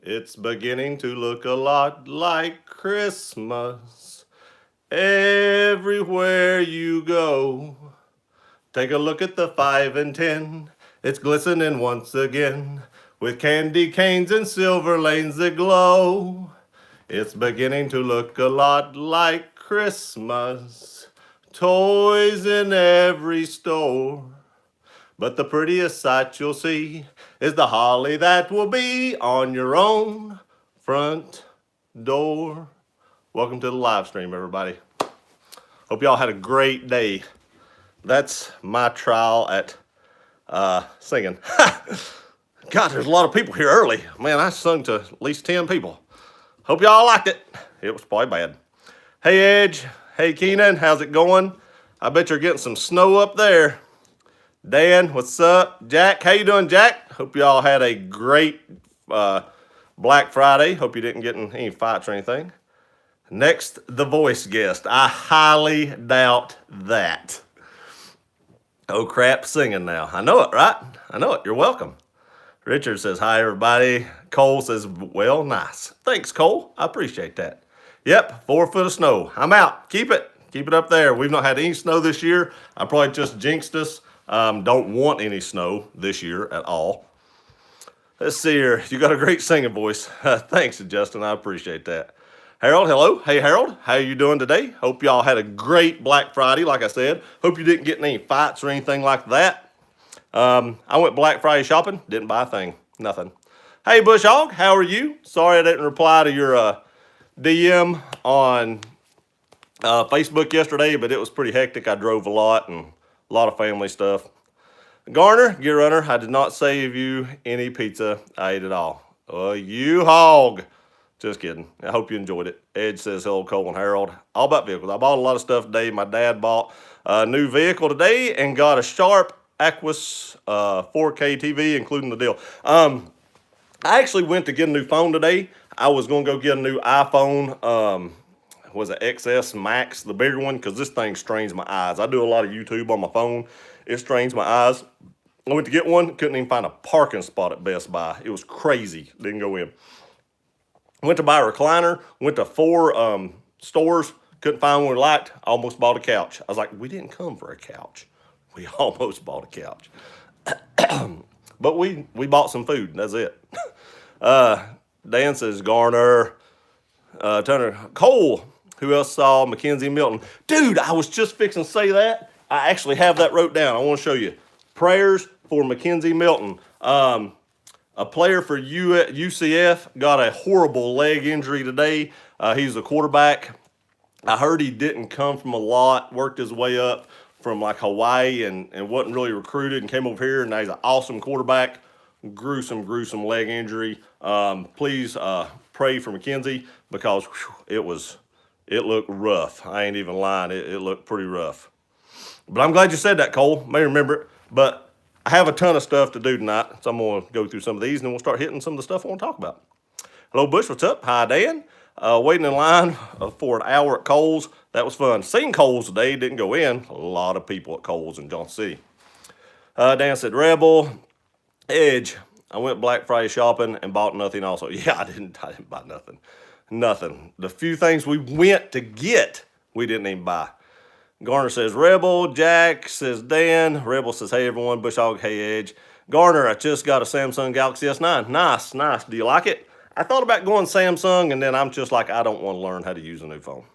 It's beginning to look a lot like Christmas everywhere you go. Take a look at the 5 and 10. It's glistening once again with candy canes and silver lanes that glow. It's beginning to look a lot like Christmas. Toys in every store. But the prettiest sight you'll see is the holly that will be on your own front door. Welcome to the live stream, everybody. Hope y'all had a great day. That's my trial at singing. God, there's a lot of people here early. Man, I sung to at least 10 people. Hope y'all liked it. It was probably bad. Hey, Edge. Hey, Keenan. How's it going? I bet you're getting some snow up there. Dan, what's up? Jack, how you doing, Jack? Hope y'all had a great Black Friday. Hope you didn't get in any fights or anything. Next, the voice guest. I highly doubt that. Oh, crap, singing now. I know it, right? I know it. You're welcome. Richard says, hi, everybody. Cole says, well, nice. Thanks, Cole. I appreciate that. Yep, 4 foot of snow. I'm out. Keep it. Keep it up there. We've not had any snow this year. I probably just jinxed us. Don't want any snow this year at all. Let's see here. You got a great singing voice. Thanks, Justin. I appreciate that. Harold, hello. Hey, Harold. How you doing today? Hope y'all had a great Black Friday, like I said. Hope you didn't get in any fights or anything like that. I went Black Friday shopping. Didn't buy a thing. Nothing. Hey, Bush Hog. How are you? Sorry I didn't reply to your DM on Facebook yesterday, but it was pretty hectic. I drove a lot and a lot of family stuff. Garner, Gear Runner, I did not save you any pizza. I ate it all. You hog. Just kidding. I hope you enjoyed it. Edge says hello, Cole and Harold. All about vehicles. I bought a lot of stuff today. My dad bought a new vehicle today and got a Sharp Aquos 4K TV, including the deal. I actually went to get a new phone today. I was going to go get a new iPhone. Was it XS Max, the bigger one, because this thing strains my eyes. I do a lot of YouTube on my phone. It strains my eyes. I went to get one, couldn't even find a parking spot at Best Buy. It was crazy. Didn't go in. Went to buy a recliner, went to 4 stores, couldn't find one we liked, almost bought a couch. I was like, we didn't come for a couch. We almost bought a couch. But we bought some food, that's it. Dan says, Garner, Turner, Cole, who else saw Mackenzie Milton? Dude, I was just fixing to say that. I actually have that wrote down. I want to show you. Prayers for Mackenzie Milton. A player for UCF got a horrible leg injury today. He's a quarterback. I heard he didn't come from a lot, worked his way up from like Hawaii and wasn't really recruited and came over here, and now he's an awesome quarterback. Gruesome leg injury. Please pray for Mackenzie because it looked rough. I ain't even lying. It looked pretty rough. But I'm glad you said that, Cole. May remember it. But I have a ton of stuff to do tonight, so I'm going to go through some of these, and then we'll start hitting some of the stuff I want to talk about. Hello, Bush. What's up? Hi, Dan. Waiting in line for an hour at Kohl's. That was fun. Seen Kohl's today. Didn't go in. A lot of people at Kohl's in Johnson City. Dan said, Rebel, Edge. I went Black Friday shopping and bought nothing also. Yeah, I didn't buy nothing. Nothing. The few things we went to get, we didn't even buy. Garner says Rebel. Jack says Dan. Rebel says, hey, everyone. Bush Hog, hey, Edge. Garner, I just got a Samsung Galaxy S9. Nice. Do you like it? I thought about going Samsung, and then I'm just like, I don't want to learn how to use a new phone.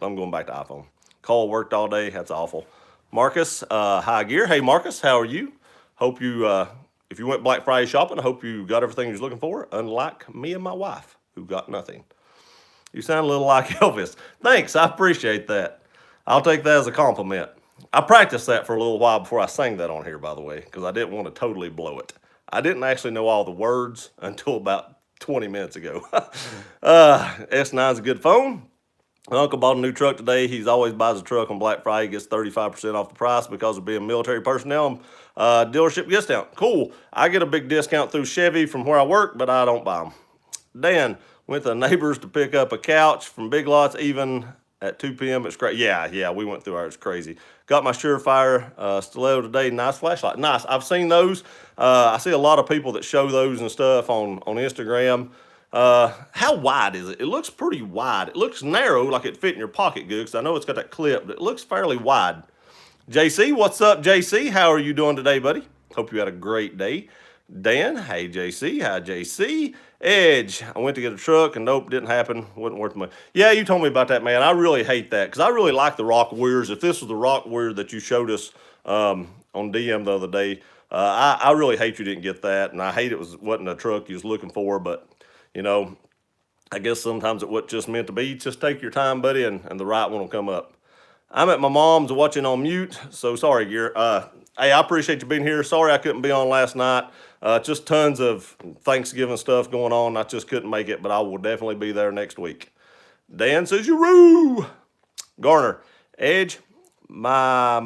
I'm going back to iPhone. Cole worked all day. That's awful. Marcus, High Gear. Hey, Marcus, how are you? Hope you, if you went Black Friday shopping, I hope you got everything you was looking for, unlike me and my wife, who got nothing. You sound a little like Elvis. Thanks, I appreciate that. I'll take that as a compliment. I practiced that for a little while before I sang that on here, by the way, because I didn't want to totally blow it. I didn't actually know all the words until about 20 minutes ago. S9's a good phone. My uncle bought a new truck today. He's always buys a truck on Black Friday, gets 35% off the price because of being military personnel. Dealership discount. Cool. I get a big discount through Chevy from where I work, but I don't buy them. Dan went to neighbors to pick up a couch from Big Lots, even at 2 p.m. It's great. Yeah, we went through ours. It's crazy. Got my Surefire stiletto today. Nice flashlight. Nice. I've seen those. I see a lot of people that show those and stuff on Instagram. How wide is it? It looks pretty wide. It looks narrow, like it fit in your pocket good, because I know it's got that clip, but it looks fairly wide. JC, what's up, JC? How are you doing today, buddy? Hope you had a great day. Dan, hey, JC. Hi, JC. Edge, I went to get a truck and nope, didn't happen. Wasn't worth the money. Yeah, you told me about that, man. I really hate that because I really like the Rock Warriors. If this was the Rock Warrior that you showed us on DM the other day, I really hate you didn't get that, and I hate it wasn't a truck you was looking for. But you know, I guess sometimes it wasn't just meant to be. Just take your time, buddy, and the right one will come up. I'm at my mom's watching on mute, so sorry, Gear. Hey, I appreciate you being here. Sorry I couldn't be on last night. Just tons of Thanksgiving stuff going on. I just couldn't make it, but I will definitely be there next week. Dan says you roo. Garner, Edge, my,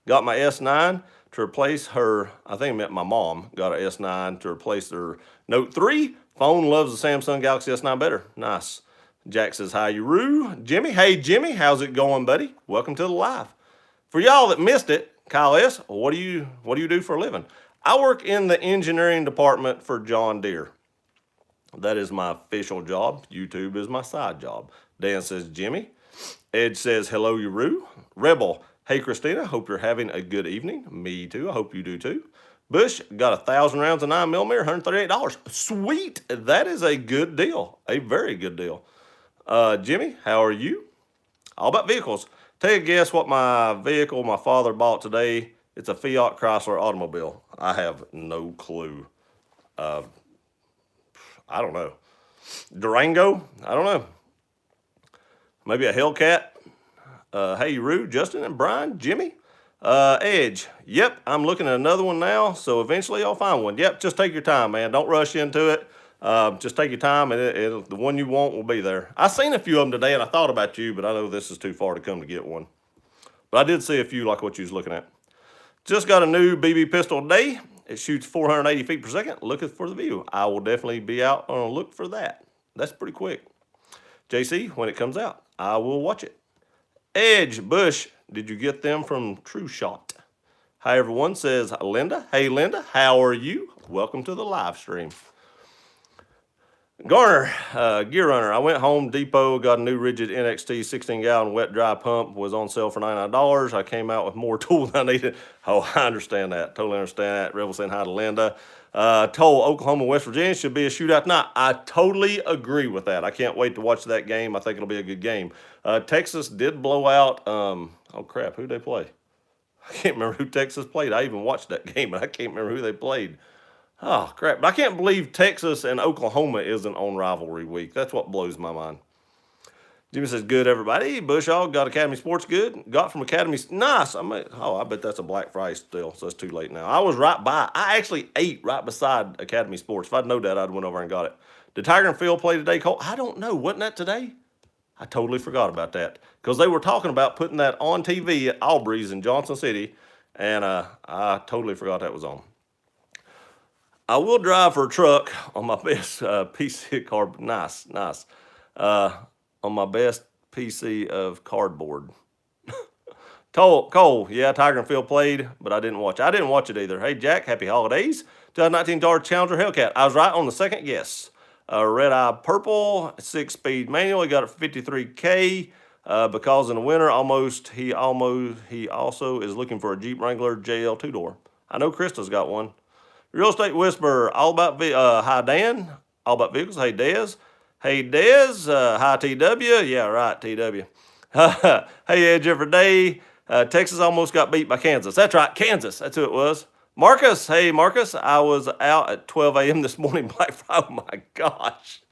got my S9 to replace her. I think it meant my mom got an S9 to replace her Note 3. Phone loves the Samsung Galaxy S9 better. Nice. Jack says, hi, you roo. Jimmy, hey, Jimmy, how's it going, buddy? Welcome to the live. For y'all that missed it, Kyle S., what do you do for a living? I work in the engineering department for John Deere. That is my official job. YouTube is my side job. Dan says, Jimmy. Ed says, hello, you roo. Rebel, hey, Christina, hope you're having a good evening. Me too. I hope you do too. Bush got 1,000 rounds of 9mm, $138. Sweet. That is a good deal. A very good deal. Jimmy, how are you? All about vehicles. Take a guess what my vehicle my father bought today. It's a Fiat Chrysler automobile. I have no clue. I don't know. Durango? I don't know. Maybe a Hellcat? Hey, Rue, Justin and Brian, Jimmy. Edge. Yep, I'm looking at another one now, so eventually I'll find one. Yep, just take your time, man. Don't rush into it. Just take your time, and the one you want will be there. I seen a few of them today, and I thought about you, but I know this is too far to come to get one. But I did see a few like what you was looking at. Just got a new BB pistol today. It shoots 480 feet per second. Looking for the view. I will definitely be out on a look for that. That's pretty quick. JC, when it comes out, I will watch it. Edge, Bush, did you get them from True Shot? Hi, everyone, says Linda. Hey, Linda, how are you? Welcome to the live stream. Garner, Gear Runner. I went Home Depot, got a new Rigid NXT 16-gallon wet dry pump, was on sale for $99. I came out with more tools than I needed. Oh, I understand that. Totally understand that. Rebel saying hi to Linda. Told Oklahoma, West Virginia should be a shootout tonight. I totally agree with that. I can't wait to watch that game. I think it'll be a good game. Texas did blow out, oh crap, who'd they play? I can't remember who Texas played. I even watched that game, and I can't remember who they played. Oh, crap. But I can't believe Texas and Oklahoma isn't on rivalry week. That's what blows my mind. Jimmy says, good, everybody. Bushall got Academy Sports good. Got from Academy. Nice. I bet that's a Black Friday still, so it's too late now. I was right by. I actually ate right beside Academy Sports. If I'd known that, I'd went over and got it. Did Tiger and Phil play today, Cole? I don't know. Wasn't that today? I totally forgot about that because they were talking about putting that on TV at Aubrey's in Johnson City, and I totally forgot that was on. I will drive for a truck on my best PC card. Nice. On my best PC of cardboard. Cole, yeah, Tiger and Phil played, but I didn't watch it. I didn't watch it either. Hey, Jack, happy holidays. 2019 Dodge Challenger Hellcat. I was right on the second guess. Red Eye Purple, 6-speed manual. He got it for $53K. Because in the winter, he also is looking for a Jeep Wrangler JL 2-door. I know Krista's got one. Real Estate Whisperer, all about, hi Dan, all about vehicles. Hey Dez. Hey Dez, hi TW. Yeah, right, TW. Hey Edge every day. Texas almost got beat by Kansas. That's right, Kansas. That's who it was. Marcus, hey Marcus, I was out at 12 a.m. this morning, Black Friday. Oh my gosh.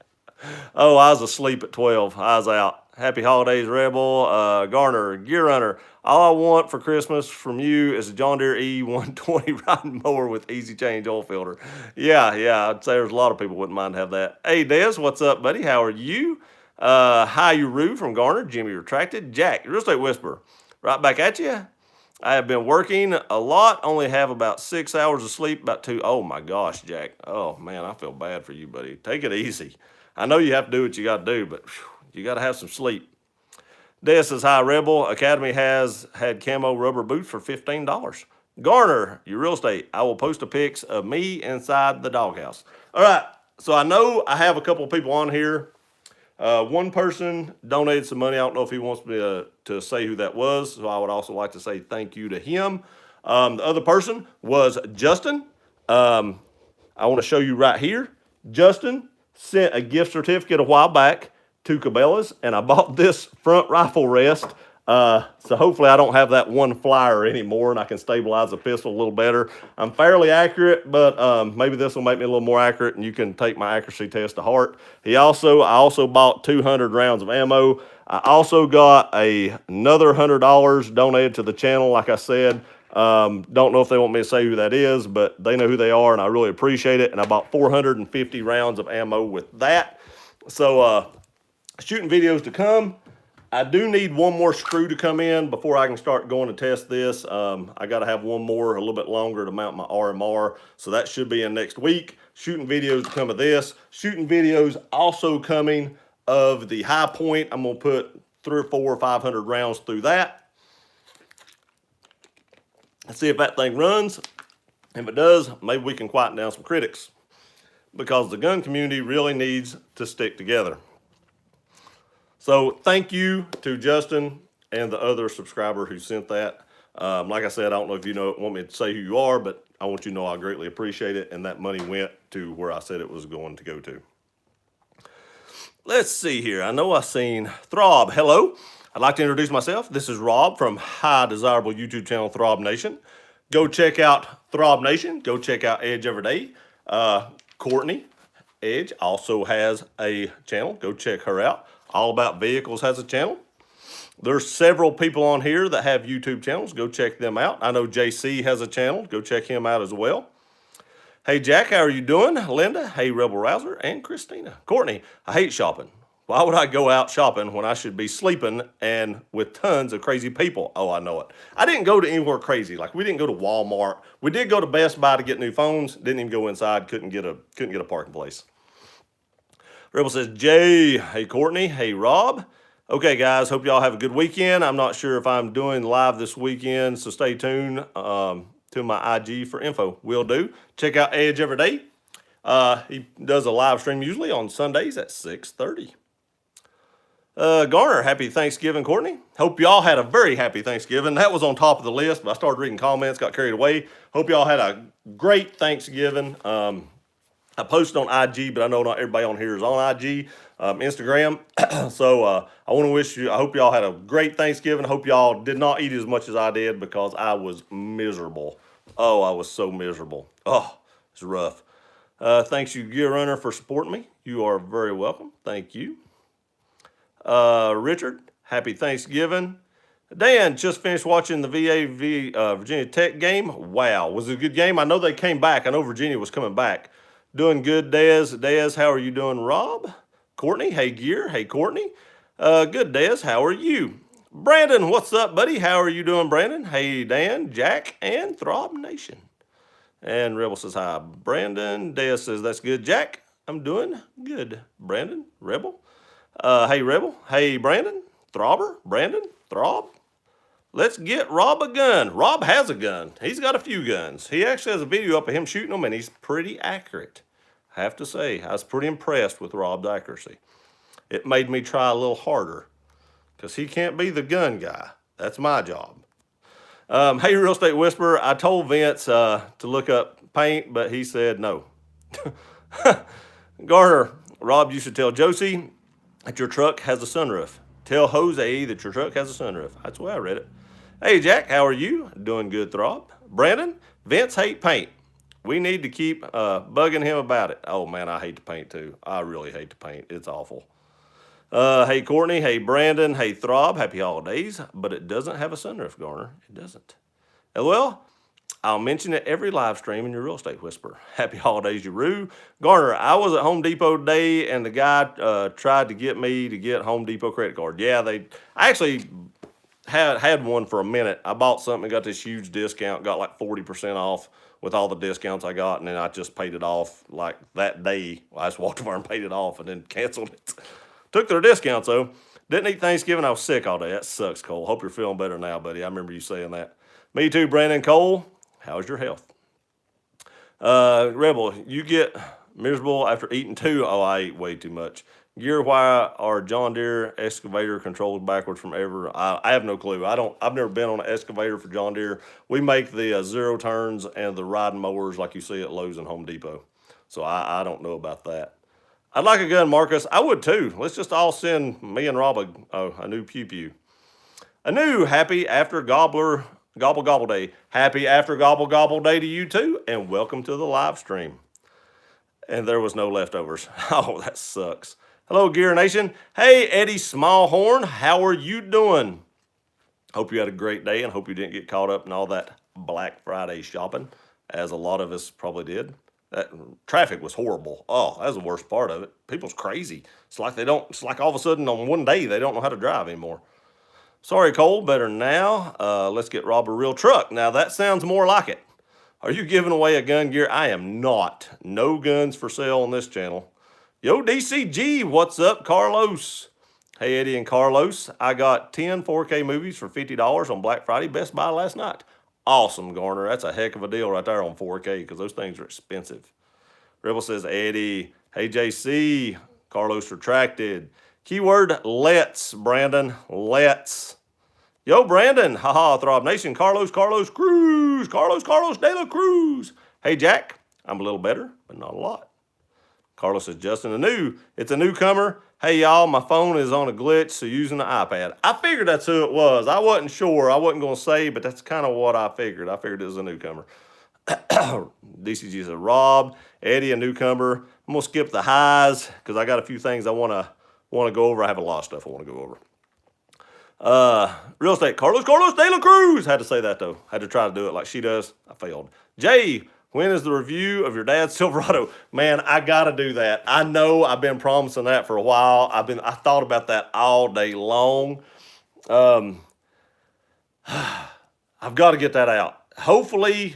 Oh, I was asleep at 12. I was out. Happy holidays, Rebel. Garner, Gear Runner. All I want for Christmas from you is a John Deere E120 riding mower with easy change oil filter. Yeah, I'd say there's a lot of people wouldn't mind to have that. Hey, Des, what's up, buddy? How are you? Hi, you Roo from Garner. Jimmy Retracted. Jack, Real Estate Whisperer. Right back at you. I have been working a lot, only have about 6 hours of sleep, about 2. Oh, my gosh, Jack. Oh, man, I feel bad for you, buddy. Take it easy. I know you have to do what you got to do, but you got to have some sleep. Des says, hi, Rebel. Academy has had camo rubber boots for $15. Garner, your real estate. I will post a pics of me inside the doghouse. All right, So I know I have a couple of people on here. One person donated some money. I don't know if he wants me to say who that was. So I would also like to say thank you to him. The other person was Justin. I want to show you right here. Justin sent a gift certificate a while back to Cabela's, and I bought this front rifle rest. So hopefully I don't have that one flyer anymore, and I can stabilize the pistol a little better. I'm fairly accurate, but maybe this will make me a little more accurate, and you can take my accuracy test to heart. I also bought 200 rounds of ammo. I also got another $100 donated to the channel, like I said. Don't know if they want me to say who that is, but they know who they are, and I really appreciate it. And I bought 450 rounds of ammo with that. So, shooting videos to come. I do need one more screw to come in before I can start going to test this. I got to have one more a little bit longer to mount my RMR, so that should be in next week. Shooting videos to come of this. Shooting videos also coming of the High Point. I'm going to put 300 or 400 or 500 rounds through that. Let's see if that thing runs. If it does, maybe we can quieten down some critics, because the gun community really needs to stick together. So thank you to Justin and the other subscriber who sent that. Like I said, I don't know if you want me to say who you are, but I want you to know I greatly appreciate it, and that money went to where I said it was going to go to. Let's see here. I know I've seen Throb. Hello. I'd like to introduce myself. This is Rob from High Desirable YouTube channel Throb Nation. Go check out Throb Nation. Go check out Edge Everyday. Courtney Edge also has a channel. Go check her out. All About Vehicles has a channel. There's several people on here that have YouTube channels. Go check them out. I know JC has a channel. Go check him out as well. Hey, Jack, how are you doing? Linda, hey, Rebel Rouser, and Christina. Courtney, I hate shopping. Why would I go out shopping when I should be sleeping and with tons of crazy people? Oh, I know it. I didn't go to anywhere crazy. Like, we didn't go to Walmart. We did go to Best Buy to get new phones. Didn't even go inside. Couldn't get a parking place. Rebel says, Jay, hey, Courtney, hey, Rob. Okay, guys, hope y'all have a good weekend. I'm not sure if I'm doing live this weekend, so stay tuned to my IG for info. Will do. Check out Edge Everyday. He does a live stream usually on Sundays at 6:30. Garner, happy Thanksgiving, Courtney. Hope y'all had a very happy Thanksgiving. That was on top of the list, but I started reading comments, got carried away. Hope y'all had a great Thanksgiving. I posted on IG, but I know not everybody on here is on IG, Instagram. So I want to wish you, I hope y'all had a great Thanksgiving. I hope y'all did not eat as much as I did, because I was miserable. Oh, I was so miserable. Oh, it's rough. Thanks you, Gear Runner, for supporting me. You are very welcome. Thank you. Richard, happy Thanksgiving. Dan, just finished watching the Virginia Tech game. Wow, was it a good game? I know they came back. I know Virginia was coming back. Doing good, Dez. Dez, how are you doing, Rob? Courtney, hey, Gear. Hey, Courtney. Good, Dez. How are you? Brandon, what's up, buddy? How are you doing, Brandon? Hey, Dan, Jack, and Throb Nation. And Rebel says hi. Brandon. Dez says that's good. Jack, I'm doing good. Brandon, Rebel. Hey, Rebel. Hey, Brandon. Throbber. Brandon. Throb. Let's get Rob a gun. Rob has a gun. He's got a few guns. He actually has a video up of him shooting them, and he's pretty accurate. I have to say, I was pretty impressed with Rob's accuracy. It made me try a little harder, because he can't be the gun guy. That's my job. Hey, Real Estate Whisperer, I told Vince to look up paint, but he said no. Garner, Rob, you should tell Josie that your truck has a sunroof. Tell Jose that your truck has a sunroof. That's the way I read it. Hey, Jack, how are you? Doing good, Throb. Brandon, Vince hate paint. We need to keep bugging him about it. Oh, man, I hate to paint, too. I really hate to paint. It's awful. Hey, Courtney. Hey, Brandon. Hey, Throb. Happy holidays. But it doesn't have a sunroof, Garner. It doesn't. Well, I'll mention it every live stream in your Real Estate Whisperer. Happy holidays, Yaru. Garner, I was at Home Depot today, and the guy tried to get me to get Home Depot credit card. Yeah, I actually had one for a minute. I bought something and got this huge discount, got like 40% off with all the discounts I got, and then I just paid it off like that day. I just walked over and paid it off and then canceled it. Took their discounts, though. Didn't eat Thanksgiving. I was sick all day. That sucks, Cole. Hope you're feeling better now, buddy. I remember you saying that. Me too, Brandon. Cole, how's your health? Rebel, you get Miserable after eating 2. Oh, I ate way too much. Gear, why are John Deere excavator controls backwards from ever? I have no clue. I've never been on an excavator for John Deere. We make the zero turns and the riding mowers like you see at Lowe's and Home Depot. So I don't know about that. I'd like a gun, Marcus. I would too. Let's just all send me and Rob a new pew pew. A new happy after gobble gobble day. Happy after gobble day to you too, and welcome to the live stream. And there was no leftovers. Oh, that sucks. Hello, Gear Nation. Hey, Eddie Smallhorn, how are you doing? Hope you had a great day and hope you didn't get caught up in all that Black Friday shopping, as a lot of us probably did. That traffic was horrible. Oh, that was the worst part of it. People's crazy. It's like all of a sudden on one day they don't know how to drive anymore. Sorry, Cole, better now. Let's get Rob a real truck. Now that sounds more like it. Are you giving away a gun, Gear? I am not. No guns for sale on this channel. Yo, DCG, what's up, Carlos? Hey, Eddie and Carlos. I got 10 4K movies for $50 on Black Friday, Best Buy last night. Awesome, Garner. That's a heck of a deal right there on 4K because those things are expensive. Rebel says, Eddie. Hey, JC. Carlos retracted. Keyword, let's, Brandon. Let's. Yo, Brandon. Haha, Throb Nation. Carlos Cruz. Carlos De La Cruz. Hey, Jack. I'm a little better, but not a lot. Carlos says, Justin, it's a newcomer. Hey, y'all, my phone is on a glitch, so using the iPad. I figured that's who it was. I wasn't sure. I wasn't going to say, but that's kind of what I figured. I figured it was a newcomer. DCG said, Rob, Eddie, a newcomer. I'm going to skip the highs because I got a few things I want to go over. I have a lot of stuff I want to go over. Real estate, Carlos De La Cruz. Had to say that, though. Had to try to do it like she does. I failed. Jay, when is the review of your dad's Silverado? Man, I got to do that. I know I've been promising that for a while. I thought about that all day long. I've got to get that out. Hopefully,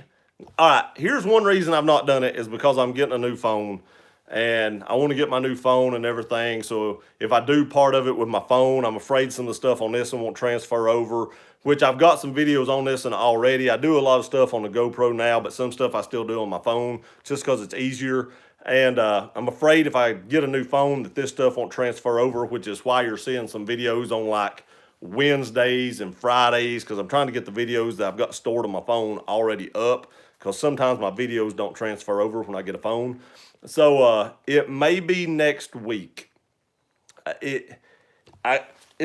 all right, here's one reason I've not done it is because I'm getting a new phone. And I want to get my new phone and everything. So if I do part of it with my phone, I'm afraid some of the stuff on this one won't transfer over, which I've got some videos on this one already. I do a lot of stuff on the GoPro now, but some stuff I still do on my phone just because it's easier. And I'm afraid if I get a new phone that this stuff won't transfer over, which is why you're seeing some videos on like Wednesdays and Fridays, because I'm trying to get the videos that I've got stored on my phone already up, because sometimes my videos don't transfer over when I get a phone. So it may be next week. As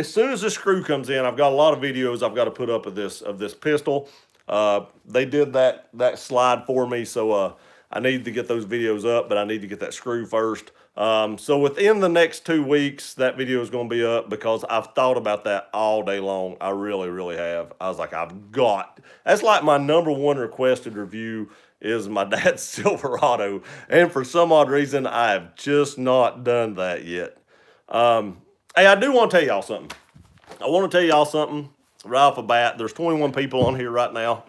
soon as the screw comes in, I've got a lot of videos I've got to put up of this pistol. They did that slide for me, so I need to get those videos up, but I need to get that screw first. So within the next 2 weeks, that video is going to be up because I've thought about that all day long. I really, really have. I was like, that's like my #1 requested review is my dad's Silverado. And for some odd reason, I have just not done that yet. Hey, I do want to tell y'all something. I want to tell y'all something right off the bat. There's 21 people on here right now.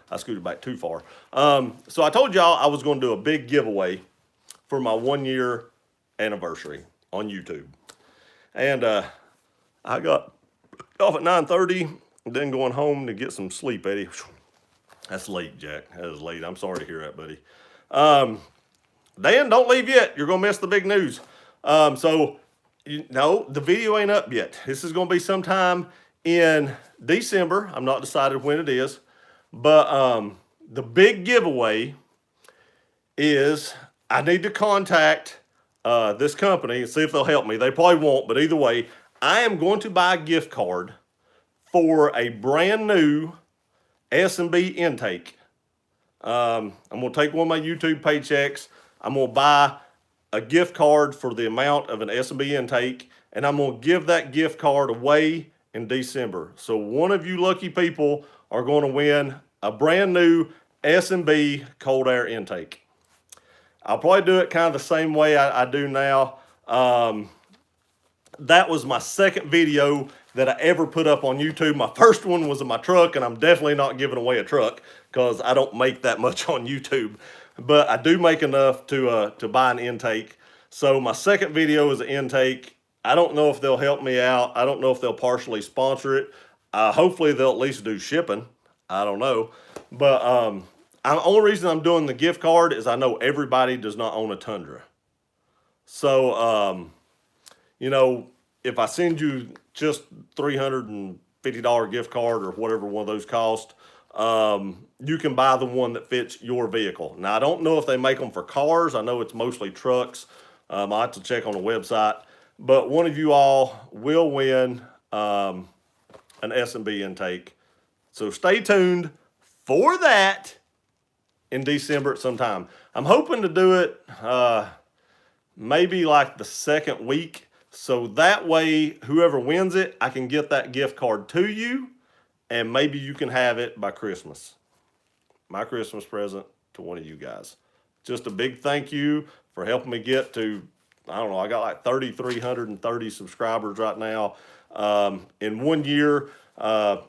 I scooted back too far. So I told y'all I was going to do a big giveaway for my 1-year anniversary on YouTube. And I got off at 9:30, then going home to get some sleep, Eddie. That's late, Jack. That is late. I'm sorry to hear that, buddy. Dan, don't leave yet. You're going to miss the big news. No, the video ain't up yet. This is going to be sometime in December. I'm not decided when it is. But the big giveaway is I need to contact this company and see if they'll help me. They probably won't, but either way, I am going to buy a gift card for a brand new S&B intake. I'm going to take one of my YouTube paychecks. I'm going to buy a gift card for the amount of an S&B intake, and I'm going to give that gift card away in December. So one of you lucky people are going to win a brand new S&B cold air intake. I'll probably do it kind of the same way I do now. That was my second video that I ever put up on YouTube. My first one was in my truck, and I'm definitely not giving away a truck because I don't make that much on YouTube. But I do make enough to buy an intake. So my second video is an intake. I don't know if they'll help me out. I don't know if they'll partially sponsor it. Hopefully they'll at least do shipping. I don't know. But the only reason I'm doing the gift card is I know everybody does not own a Tundra. So, you know, if I send you just $350 gift card or whatever one of those cost, you can buy the one that fits your vehicle. Now, I don't know if they make them for cars. I know it's mostly trucks. I have to check on the website. But one of you all will win an S&B intake. So stay tuned for that in December at some time. I'm hoping to do it maybe like the second week. So that way, whoever wins it, I can get that gift card to you, and maybe you can have it by Christmas. My Christmas present to one of you guys. Just a big thank you for helping me get to, I don't know, I got like 3,330 subscribers right now. In 1 year, I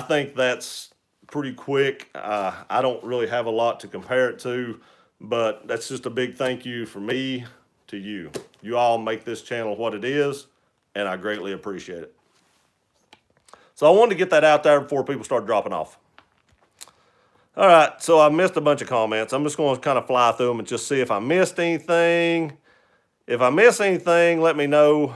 think that's pretty quick. I don't really have a lot to compare it to, but that's just a big thank you from me to you. You all make this channel what it is, and I greatly appreciate it. So I wanted to get that out there before people start dropping off. All right, so I missed a bunch of comments. I'm just going to kind of fly through them and just see if I missed anything. If I miss anything, let me know.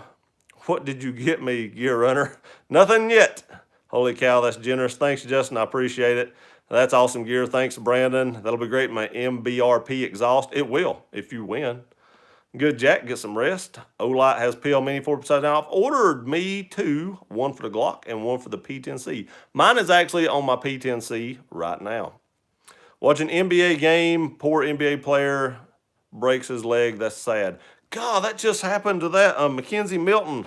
What did you get me, Gear Runner? Nothing yet. Holy cow, that's generous. Thanks, Justin. I appreciate it. That's awesome gear. Thanks, Brandon. That'll be great. My MBRP exhaust. It will if you win. Good, Jack. Get some rest. Olight has PL Mini 4% off. Ordered me two, one for the Glock and one for the P10C. Mine is actually on my P10C right now. Watching NBA game. Poor NBA player breaks his leg. That's sad. God, that just happened to that Mackenzie Milton.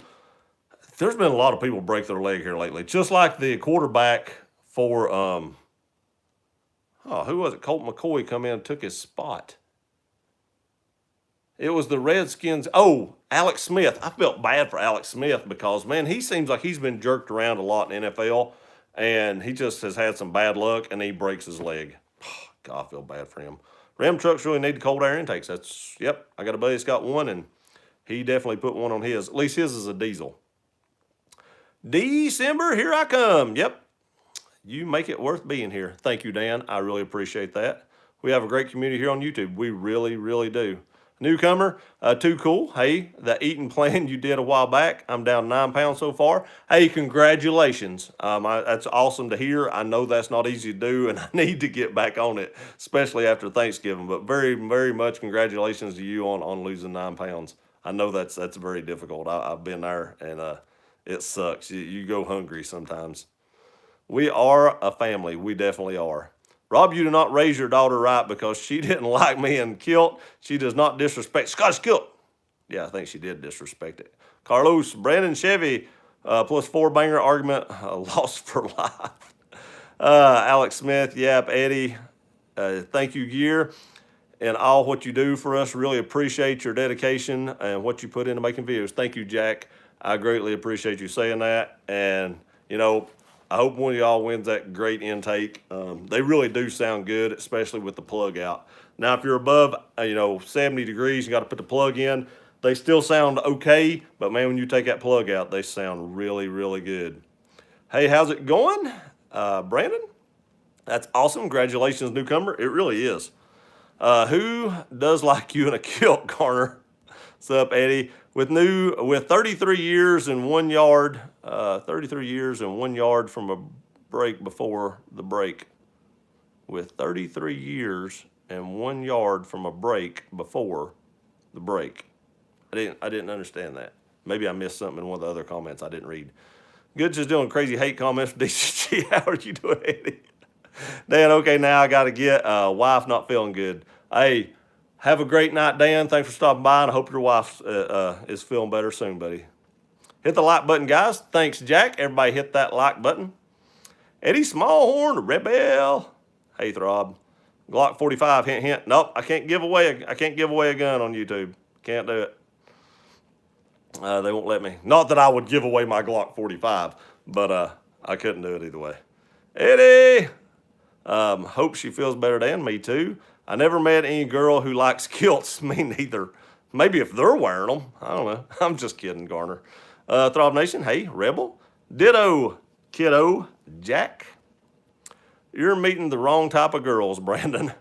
There's been a lot of people break their leg here lately. Just like the quarterback for, who was it? Colt McCoy come in and took his spot. It was the Redskins. Oh, Alex Smith. I felt bad for Alex Smith because, man, he seems like he's been jerked around a lot in the NFL, and he just has had some bad luck, and he breaks his leg. God, I feel bad for him. Ram trucks really need cold air intakes. Yep, I got a buddy that's got one, and he definitely put one on his. At least his is a diesel. December, here I come. Yep, you make it worth being here. Thank you, Dan. I really appreciate that. We have a great community here on YouTube. We really, really do. Newcomer, too cool. Hey, that eating plan you did a while back, I'm down 9 pounds so far. Hey, congratulations. That's awesome to hear. I know that's not easy to do, and I need to get back on it, especially after Thanksgiving. But very, very much congratulations to you on losing 9 pounds. I know that's very difficult. I've been there, and it sucks. You go hungry sometimes. We are a family. We definitely are. Rob, you do not raise your daughter right because she didn't like me in kilt. She does not disrespect Scottish kilt. Yeah, I think she did disrespect it. Carlos, Brandon Chevy, plus 4 banger argument, lost for life. Alex Smith, yep, Eddie, thank you, Gear, and all what you do for us. Really appreciate your dedication and what you put into making videos. Thank you, Jack. I greatly appreciate you saying that. And, you know, I hope one of y'all wins that great intake. They really do sound good, especially with the plug out. Now, if you're above, 70 degrees, you got to put the plug in. They still sound okay, but man, when you take that plug out, they sound really, really good. Hey, how's it going, Brandon? That's awesome. Congratulations, newcomer. It really is. Who does like you in a kilt, Garner? What's up, Eddie? With 33 years and 1 yard, 33 years and 1 yard from a break before the break. With 33 years and 1 yard from a break before the break. I didn't understand that. Maybe I missed something in one of the other comments I didn't read. Good, just doing crazy hate comments for DCG. How are you doing, Eddie? Dan, okay, now I got to get wife not feeling good. Hey, have a great night, Dan. Thanks for stopping by, and I hope your wife is feeling better soon, buddy. Hit the like button, guys. Thanks, Jack. Everybody hit that like button. Eddie Smallhorn, Rebel. Hey, Throb. Glock 45, hint, hint. Nope, I can't give away a gun on YouTube. Can't do it. They won't let me. Not that I would give away my Glock 45, but I couldn't do it either way. Eddie, hope she feels better than me too. I never met any girl who likes kilts. Me neither. Maybe if they're wearing them. I don't know. I'm just kidding, Garner. Throb Nation, hey, Rebel. Ditto, kiddo, Jack. You're meeting the wrong type of girls, Brandon.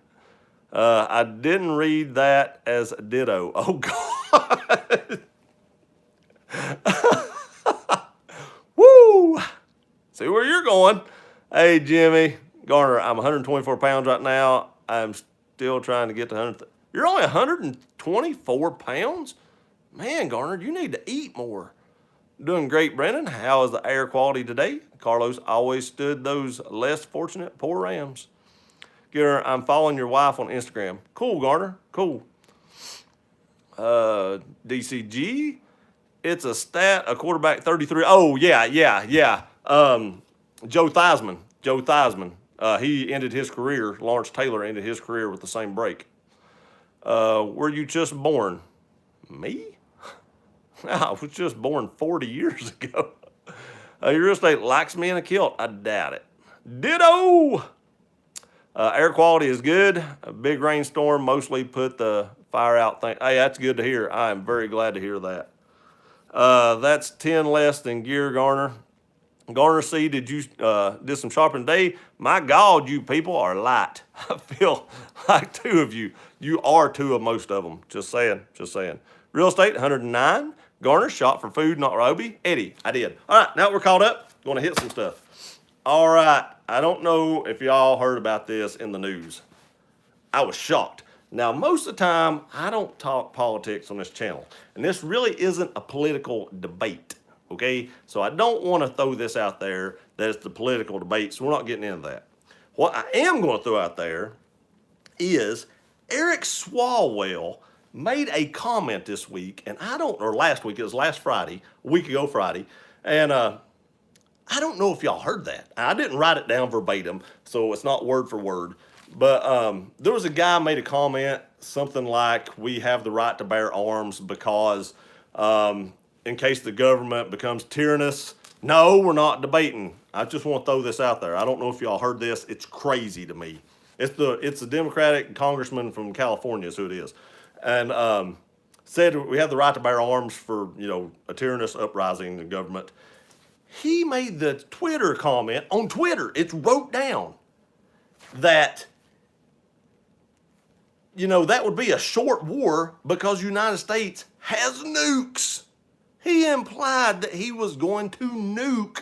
I didn't read that as ditto. Oh, God. Woo! See where you're going. Hey, Jimmy Garner, I'm 124 pounds right now. I'm still trying to get to 100. You're only 124 pounds? Man, Garner, you need to eat more. Doing great, Brendan. How is the air quality today? Carlos always stood those less fortunate poor Rams. Garner, I'm following your wife on Instagram. Cool, Garner. Cool. DCG, it's a stat, a quarterback 33. Oh, yeah. Joe Theismann. He ended his career, Lawrence Taylor ended his career with the same break. Were you just born? Me? I was just born 40 years ago. Your real estate likes me in a kilt. I doubt it. Ditto! Air quality is good. A big rainstorm mostly put the fire out. Hey, that's good to hear. I am very glad to hear that. That's 10 less than Gear Garner. Garner C, did you did some shopping today? My God, you people are light. I feel like two of you. You are two of most of them. Just saying. Real estate, 109. Garner, shop for food, not Roby. Eddie, I did. All right, now we're caught up. Going to hit some stuff. All right, I don't know if y'all heard about this in the news. I was shocked. Now, most of the time, I don't talk politics on this channel, and this really isn't a political debate, okay? So I don't want to throw this out there that it's the political debate, so we're not getting into that. What I am going to throw out there is Eric Swalwell made a comment this week, and last week, it was last Friday, a week ago Friday, and I don't know if y'all heard that. I didn't write it down verbatim, so it's not word for word. But there was a guy made a comment, something like, we have the right to bear arms because in case the government becomes tyrannous. No, we're not debating. I just want to throw this out there. I don't know if y'all heard this. It's crazy to me. It's the Democratic congressman from California is who it is. And said we have the right to bear arms for, a tyrannous uprising in the government. He made the Twitter comment on Twitter. It's wrote down that that would be a short war because the United States has nukes. He implied that he was going to nuke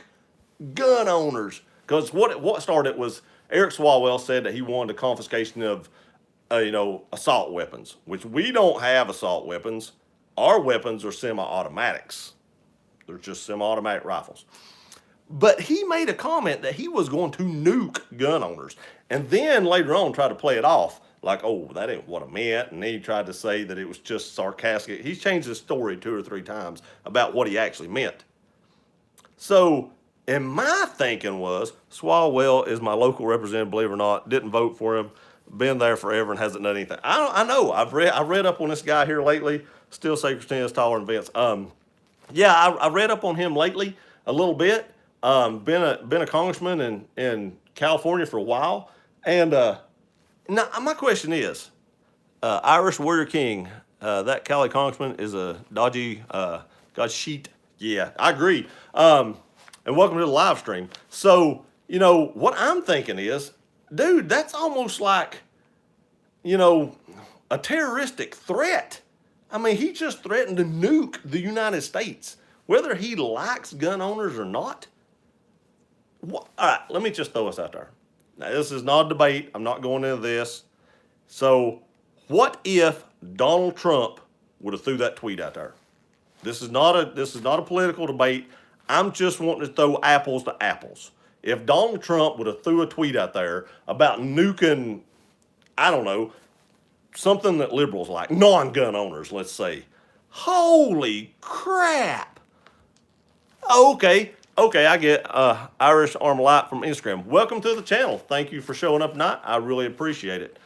gun owners. Because what started was Eric Swalwell said that he wanted a confiscation of, assault weapons, which we don't have assault weapons. Our weapons are semi-automatics. They're just semi-automatic rifles. But he made a comment that he was going to nuke gun owners. And then later on tried to play it off like, oh, that ain't what I meant. And then he tried to say that it was just sarcastic. He's changed his story 2 or 3 times about what he actually meant. So, and my thinking was, Swalwell is my local representative, believe it or not, didn't vote for him, been there forever and hasn't done anything. I know, I've read up on this guy here lately, still say Christina is taller than Vince. I read up on him lately a little bit. Been a congressman in California for a while. And now my question is, Irish Warrior King, that Cali congressman is a dodgy god sheet. Yeah, I agree. And welcome to the live stream. So, what I'm thinking is, dude, that's almost like, a terroristic threat. I mean, he just threatened to nuke the United States, whether he likes gun owners or not. All right, let me just throw this out there. Now, this is not a debate. I'm not going into this. So, what if Donald Trump would have threw that tweet out there? This is not a political debate. I'm just wanting to throw apples to apples. If Donald Trump would have threw a tweet out there about nuking, I don't know, something that liberals like, non-gun owners, let's say. Holy crap. Okay, I get Irish Armalite from Instagram. Welcome to the channel. Thank you for showing up tonight. I really appreciate it.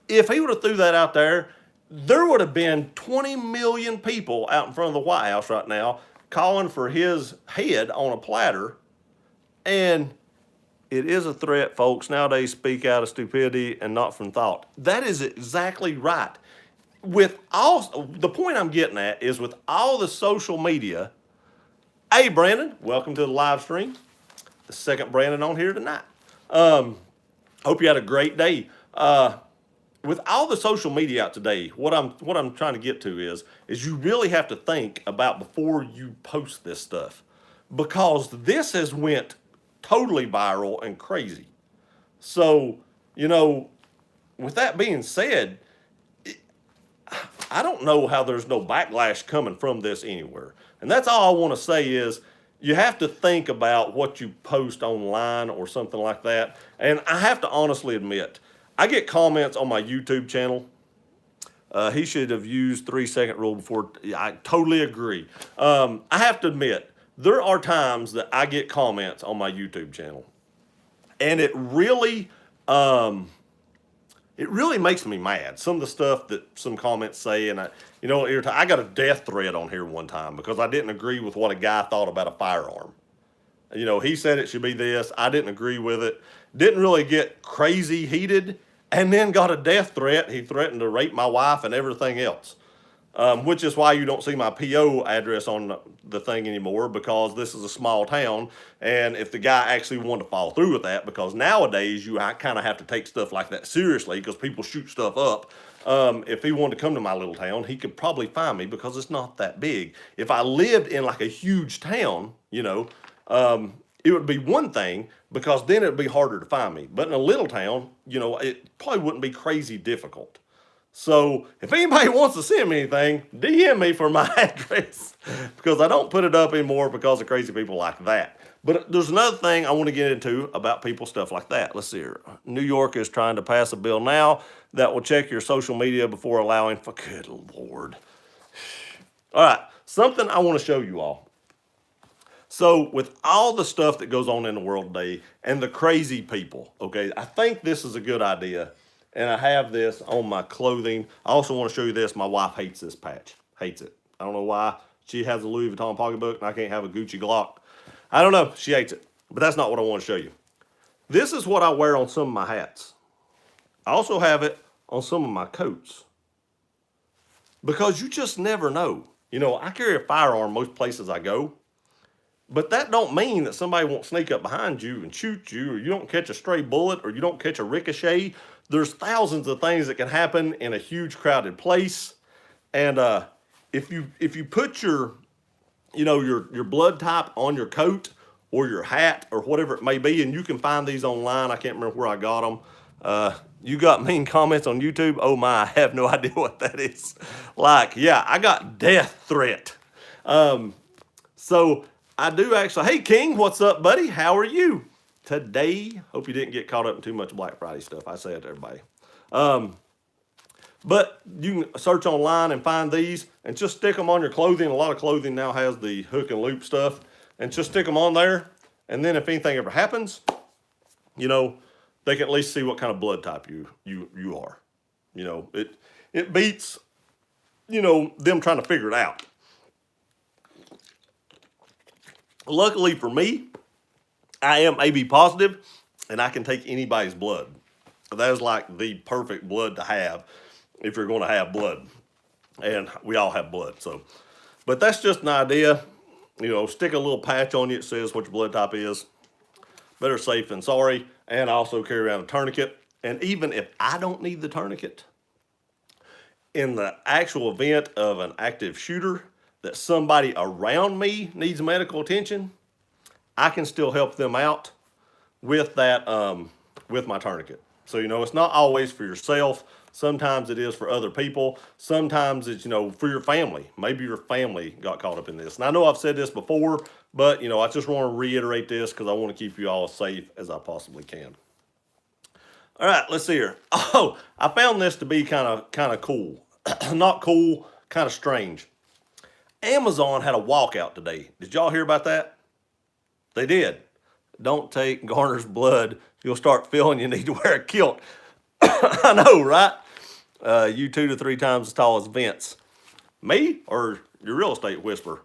If he would have threw that out there would have been 20 million people out in front of the White House right now calling for his head on a platter. And it is a threat, folks. Nowadays, speak out of stupidity and not from thought. That is exactly right. The point I'm getting at is with all the social media. Hey, Brandon, welcome to the live stream. The second Brandon on here tonight. Hope you had a great day. with all the social media out today, what I'm trying to get to is you really have to think about before you post this stuff, because this has went totally viral and crazy. So, you know, with that being said, I don't know how there's no backlash coming from this anywhere. And that's all I want to say is you have to think about what you post online or something like that. And I have to honestly admit, I get comments on my YouTube channel. He should have used 3 second rule before. I totally agree. I have to admit, there are times that I get comments on my YouTube channel, and it really makes me mad. Some of the stuff that some comments say, and I got a death threat on here one time because I didn't agree with what a guy thought about a firearm. He said it should be this. I didn't agree with it. Didn't really get crazy heated, and then got a death threat. He threatened to rape my wife and everything else. Which is why you don't see my PO address on the thing anymore, because this is a small town. And if the guy actually wanted to follow through with that, because nowadays you kind of have to take stuff like that seriously because people shoot stuff up. If he wanted to come to my little town, he could probably find me because it's not that big. If I lived in like a huge town, it would be one thing because then it would be harder to find me. But in a little town, it probably wouldn't be crazy difficult. So if anybody wants to send me anything, DM me for my address, because I don't put it up anymore because of crazy people like that. But there's another thing I want to get into about people, stuff like that. Let's see here. New York is trying to pass a bill now that will check your social media before allowing, for good Lord. All right, something I want to show you all. So with all the stuff that goes on in the world today and the crazy people, okay, I think this is a good idea. And I have this on my clothing. I also want to show you this. My wife hates this patch. Hates it. I don't know why. She has a Louis Vuitton pocketbook and I can't have a Gucci Glock. I don't know. She hates it. But that's not what I want to show you. This is what I wear on some of my hats. I also have it on some of my coats. Because you just never know. I carry a firearm most places I go. But that don't mean that somebody won't sneak up behind you and shoot you, or you don't catch a stray bullet, or you don't catch a ricochet. There's thousands of things that can happen in a huge crowded place. And if you put your blood type on your coat or your hat or whatever it may be, and you can find these online. I can't remember where I got them. You got mean comments on YouTube? Oh my, I have no idea what that is. Like, yeah, I got death threat. So I do actually. Hey, King, what's up, buddy? How are you today? Hope you didn't get caught up in too much Black Friday stuff. I say it to everybody. But you can search online and find these and just stick them on your clothing. A lot of clothing now has the hook and loop stuff. And just stick them on there. And then if anything ever happens, they can at least see what kind of blood type you are. It beats, them trying to figure it out. Luckily for me, I am AB positive, and I can take anybody's blood. That is like the perfect blood to have if you're going to have blood. And we all have blood. But that's just an idea. Stick a little patch on you that says what your blood type is. Better safe than sorry. And I also carry around a tourniquet. And even if I don't need the tourniquet, in the actual event of an active shooter, that somebody around me needs medical attention, I can still help them out with that, with my tourniquet. So, it's not always for yourself. Sometimes it is for other people. Sometimes it's, for your family. Maybe your family got caught up in this. And I know I've said this before, but, I just want to reiterate this because I want to keep you all as safe as I possibly can. All right, let's see here. Oh, I found this to be kind of cool. Not cool, kind of strange. Amazon had a walkout today. Did y'all hear about that? They did. Don't take Garner's blood. You'll start feeling you need to wear a kilt. I know, right? You 2 to 3 times as tall as Vince. Me or your real estate whisperer?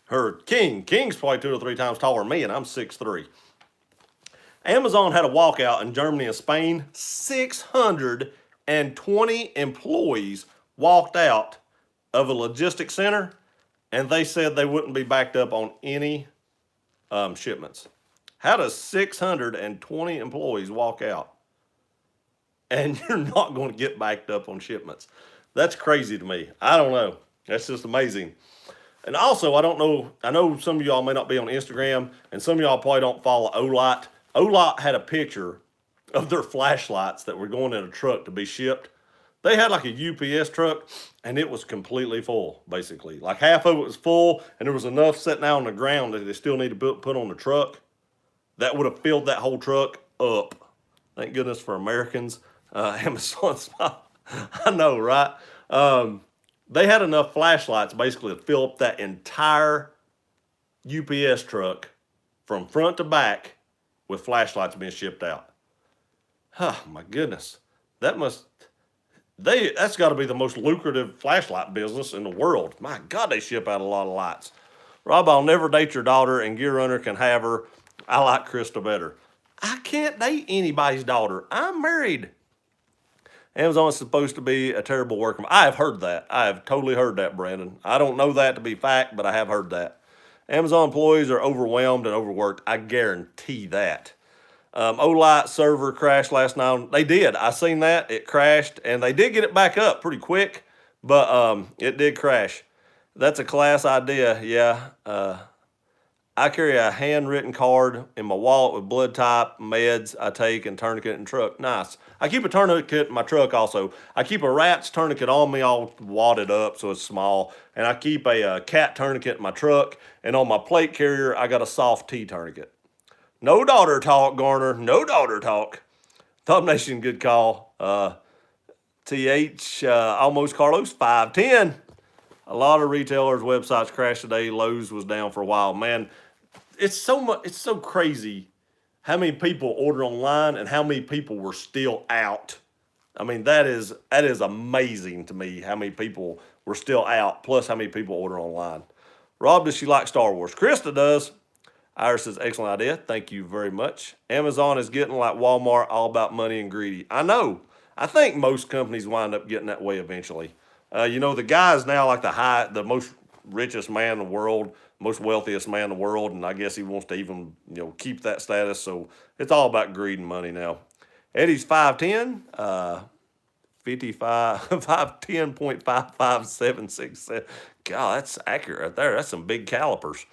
Her King. King's probably 2 or 3 times taller than me, and I'm 6'3". Amazon had a walkout in Germany and Spain. 620 employees walked out of a logistics center, and they said they wouldn't be backed up on any shipments. How does 620 employees walk out? and you're not going to get backed up on shipments. That's crazy to me. I don't know. That's just amazing. And also, I don't know. I know some of y'all may not be on Instagram, and some of y'all probably don't follow Olot. Olot had a picture of their flashlights that were going in a truck to be shipped. They had like a UPS truck, and it was completely full, basically. Like half of it was full, and there was enough sitting out on the ground that they still need to put on the truck. That would have filled that whole truck up. Thank goodness for Americans. Amazon Smile. I know, right? They had enough flashlights basically to fill up that entire UPS truck from front to back with flashlights being shipped out. Oh my goodness. That's got to be the most lucrative flashlight business in the world. My God, they ship out a lot of lights. Rob, I'll never date your daughter, and Gear Runner can have her. I like Krista better. I can't date anybody's daughter. I'm married. Amazon is supposed to be a terrible worker. I have heard that. I have totally heard that, Brandon. I don't know that to be fact, but I have heard that. Amazon employees are overwhelmed and overworked. I guarantee that. Olight server crashed last night. They did. I seen that. It crashed, and they did get it back up pretty quick, but it did crash. That's a class idea. Yeah. I carry a handwritten card in my wallet with blood type, meds I take, and tourniquet and truck. Nice. I keep a tourniquet in my truck also. I keep a rat's tourniquet on me all wadded up so it's small. And I keep a cat tourniquet in my truck. And on my plate carrier, I got a soft T tourniquet. No daughter talk, Garner. No daughter talk. Top Nation, good call. TH, almost Carlos, 510. A lot of retailers' websites crashed today. Lowe's was down for a while. Man, it's so crazy how many people order online and how many people were still out. I mean, that is amazing to me how many people were still out, plus how many people order online. Rob, does she like Star Wars? Krista does. Iris says, excellent idea. Thank you very much. Amazon is getting like Walmart, all about money and greedy. I know. I think most companies wind up getting that way eventually. The guy's now like the most richest man in the world, most wealthiest man in the world, and I guess he wants to even, keep that status. So it's all about greed and money now. Eddie's 5'10", 5'10.5576. God, that's accurate right there. That's some big calipers.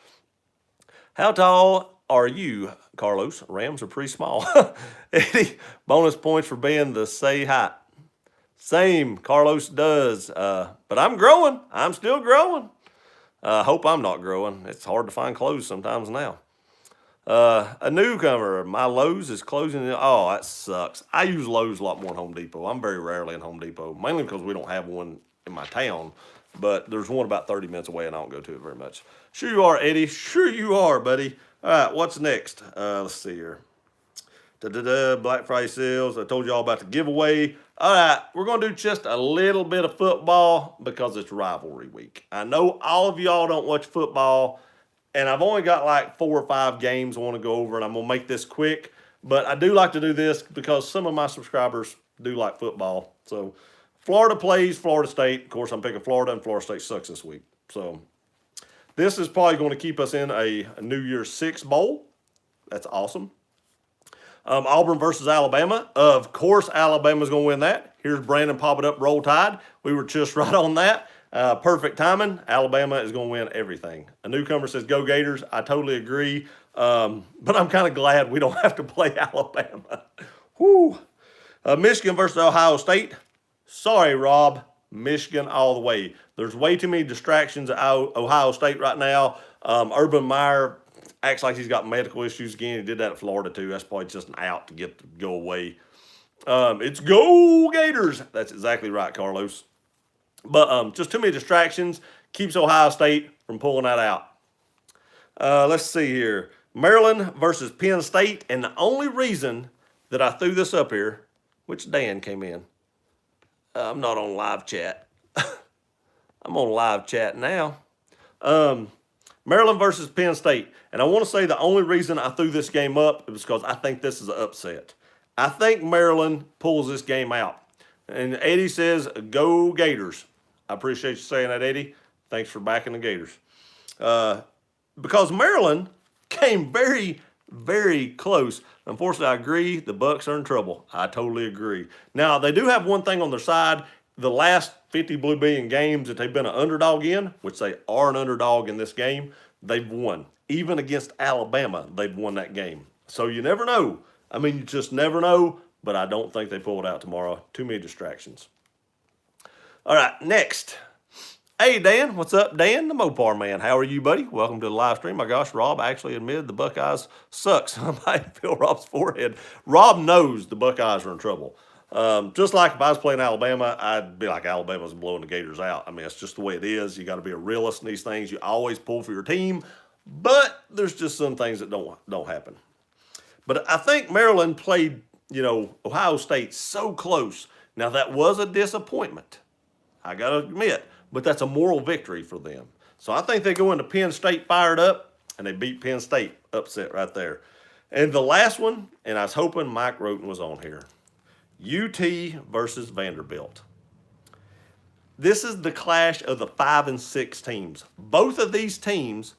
How tall are you, Carlos? Rams are pretty small. Eddie, bonus points for being the say height. Same, Carlos does. But I'm growing. I'm still growing. Hope I'm not growing. It's hard to find clothes sometimes now. A newcomer, my Lowe's is closing. Oh, that sucks. I use Lowe's a lot more than Home Depot. I'm very rarely in Home Depot, mainly because we don't have one in my town. But there's one about 30 minutes away, and I don't go to it very much. Sure you are, Eddie. Sure you are, buddy. All right, what's next? Let's see here. Black Friday sales. I told you all about the giveaway. All right, we're going to do just a little bit of football because it's rivalry week. I know all of y'all don't watch football, and I've only got like 4 or 5 games I want to go over, and I'm going to make this quick. But I do like to do this because some of my subscribers do like football. So Florida plays Florida State. Of course, I'm picking Florida, and Florida State sucks this week. So this is probably going to keep us in a New Year's Six bowl. That's awesome. Auburn versus Alabama. Of course, Alabama's going to win that. Here's Brandon popping up, Roll Tide. We were just right on that. Perfect timing. Alabama is going to win everything. A newcomer says, go Gators. I totally agree. But I'm kind of glad we don't have to play Alabama. Whew. Michigan versus Ohio State. Sorry, Rob. Michigan all the way. There's way too many distractions at Ohio State right now. Urban Meyer acts like he's got medical issues again. He did that at Florida too. That's probably just an out to get to go away. It's go Gators. That's exactly right, Carlos. But just too many distractions keeps Ohio State from pulling that out. Let's see here. Maryland versus Penn State. And the only reason that I threw this up here, which Dan came in. I'm not on live chat. I'm on live chat now. Maryland versus Penn State. And I want to say the only reason I threw this game up is because I think this is an upset. I think Maryland pulls this game out. And Eddie says, go Gators. I appreciate you saying that, Eddie. Thanks for backing the Gators. Because Maryland came very, Very close. Unfortunately, I agree. The Bucks are in trouble. I totally agree. Now they do have one thing on their side. The last 50 Blue Billion games that they've been an underdog in, which they are an underdog in this game, they've won. Even against Alabama, they've won that game. So you never know. I mean, you just never know. But I don't think they pull it out tomorrow. Too many distractions. All right, next. Hey, Dan. What's up, Dan? The Mopar man. How are you, buddy? Welcome to the live stream. My gosh, Rob actually admitted the Buckeyes sucks. I might feel Rob's forehead. Rob knows the Buckeyes are in trouble. Just like if I was playing Alabama, I'd be like Alabama's blowing the Gators out. I mean, it's just the way it is. You got to be a realist in these things. You always pull for your team, but there's just some things that don't happen. But I think Maryland played, Ohio State so close. Now, that was a disappointment. I got to admit, but that's a moral victory for them. So I think they go into Penn State fired up, and they beat Penn State, upset right there. And the last one, and I was hoping Mike Roten was on here, UT versus Vanderbilt. This is the clash of the 5 and 6 teams. Both of these teams,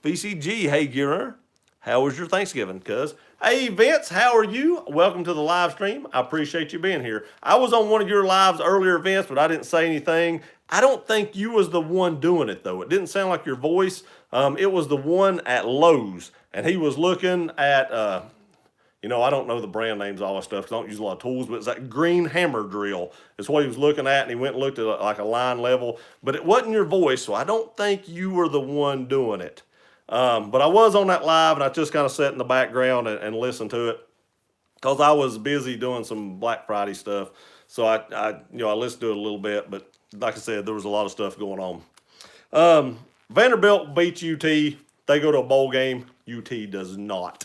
VCG, hey, Gearer, how was your Thanksgiving, cuz? Hey, Vince, how are you? Welcome to the live stream. I appreciate you being here. I was on one of your lives earlier, Vince, but I didn't say anything. I don't think you was the one doing it, though. It didn't sound like your voice. It was the one at Lowe's, and he was looking at, I don't know the brand names, all that stuff, because I don't use a lot of tools, but it's that green hammer drill is what he was looking at, and he went and looked at it like a line level. But it wasn't your voice, so I don't think you were the one doing it. But I was on that live, and I just kind of sat in the background and listened to it because I was busy doing some Black Friday stuff. So I listened to it a little bit, but like I said, there was a lot of stuff going on. Vanderbilt beats UT. They go to a bowl game. UT does not.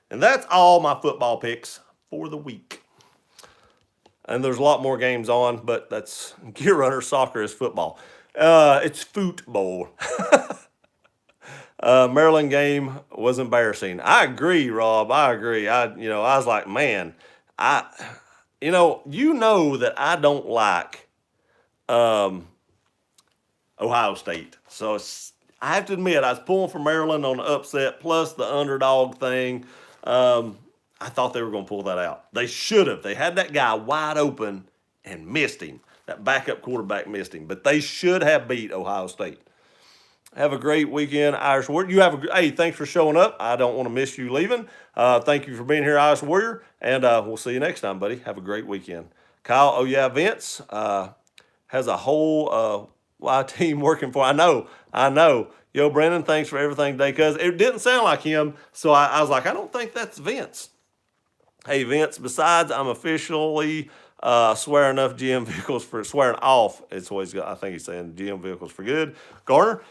And that's all my football picks for the week. And there's a lot more games on, but that's Gear Runner Soccer is football. It's football. Maryland game was embarrassing. I agree, Rob. I agree. I was like, man, you know that I don't like Ohio State. So I have to admit, I was pulling for Maryland on the upset plus the underdog thing. I thought they were going to pull that out. They should have. They had that guy wide open and missed him. That backup quarterback missed him. But they should have beat Ohio State. Have a great weekend, Irish Warrior. Hey, thanks for showing up. I don't want to miss you leaving. Thank you for being here, Irish Warrior. And we'll see you next time, buddy. Have a great weekend. Kyle, oh yeah, Vince has a whole Y team working for. I know. Yo, Brandon, thanks for everything today, cuz it didn't sound like him. So I was like, I don't think that's Vince. Hey, Vince, besides, I'm officially swearing off GM vehicles for swearing off. It's always got, I think he's saying GM vehicles for good. Garner,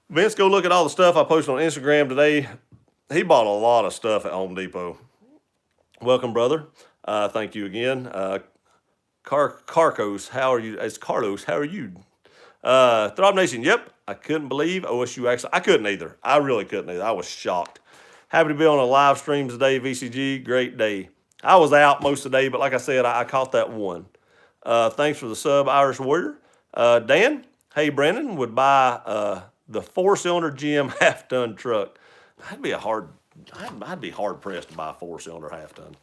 Vince, go look at all the stuff I posted on Instagram today. He bought a lot of stuff at Home Depot. Welcome, brother. Thank you again. Carcos, how are you? It's Carlos, how are you? Throb Nation, yep. I couldn't believe OSU actually. I couldn't either. I really couldn't either. I was shocked. Happy to be on a live stream today, VCG. Great day. I was out most of the day, but like I said, I caught that one. Thanks for the sub, Irish Warrior. Dan, hey, Brandon, would buy the 4-cylinder GM half-ton truck. I'd be hard pressed to buy a 4-cylinder half-ton.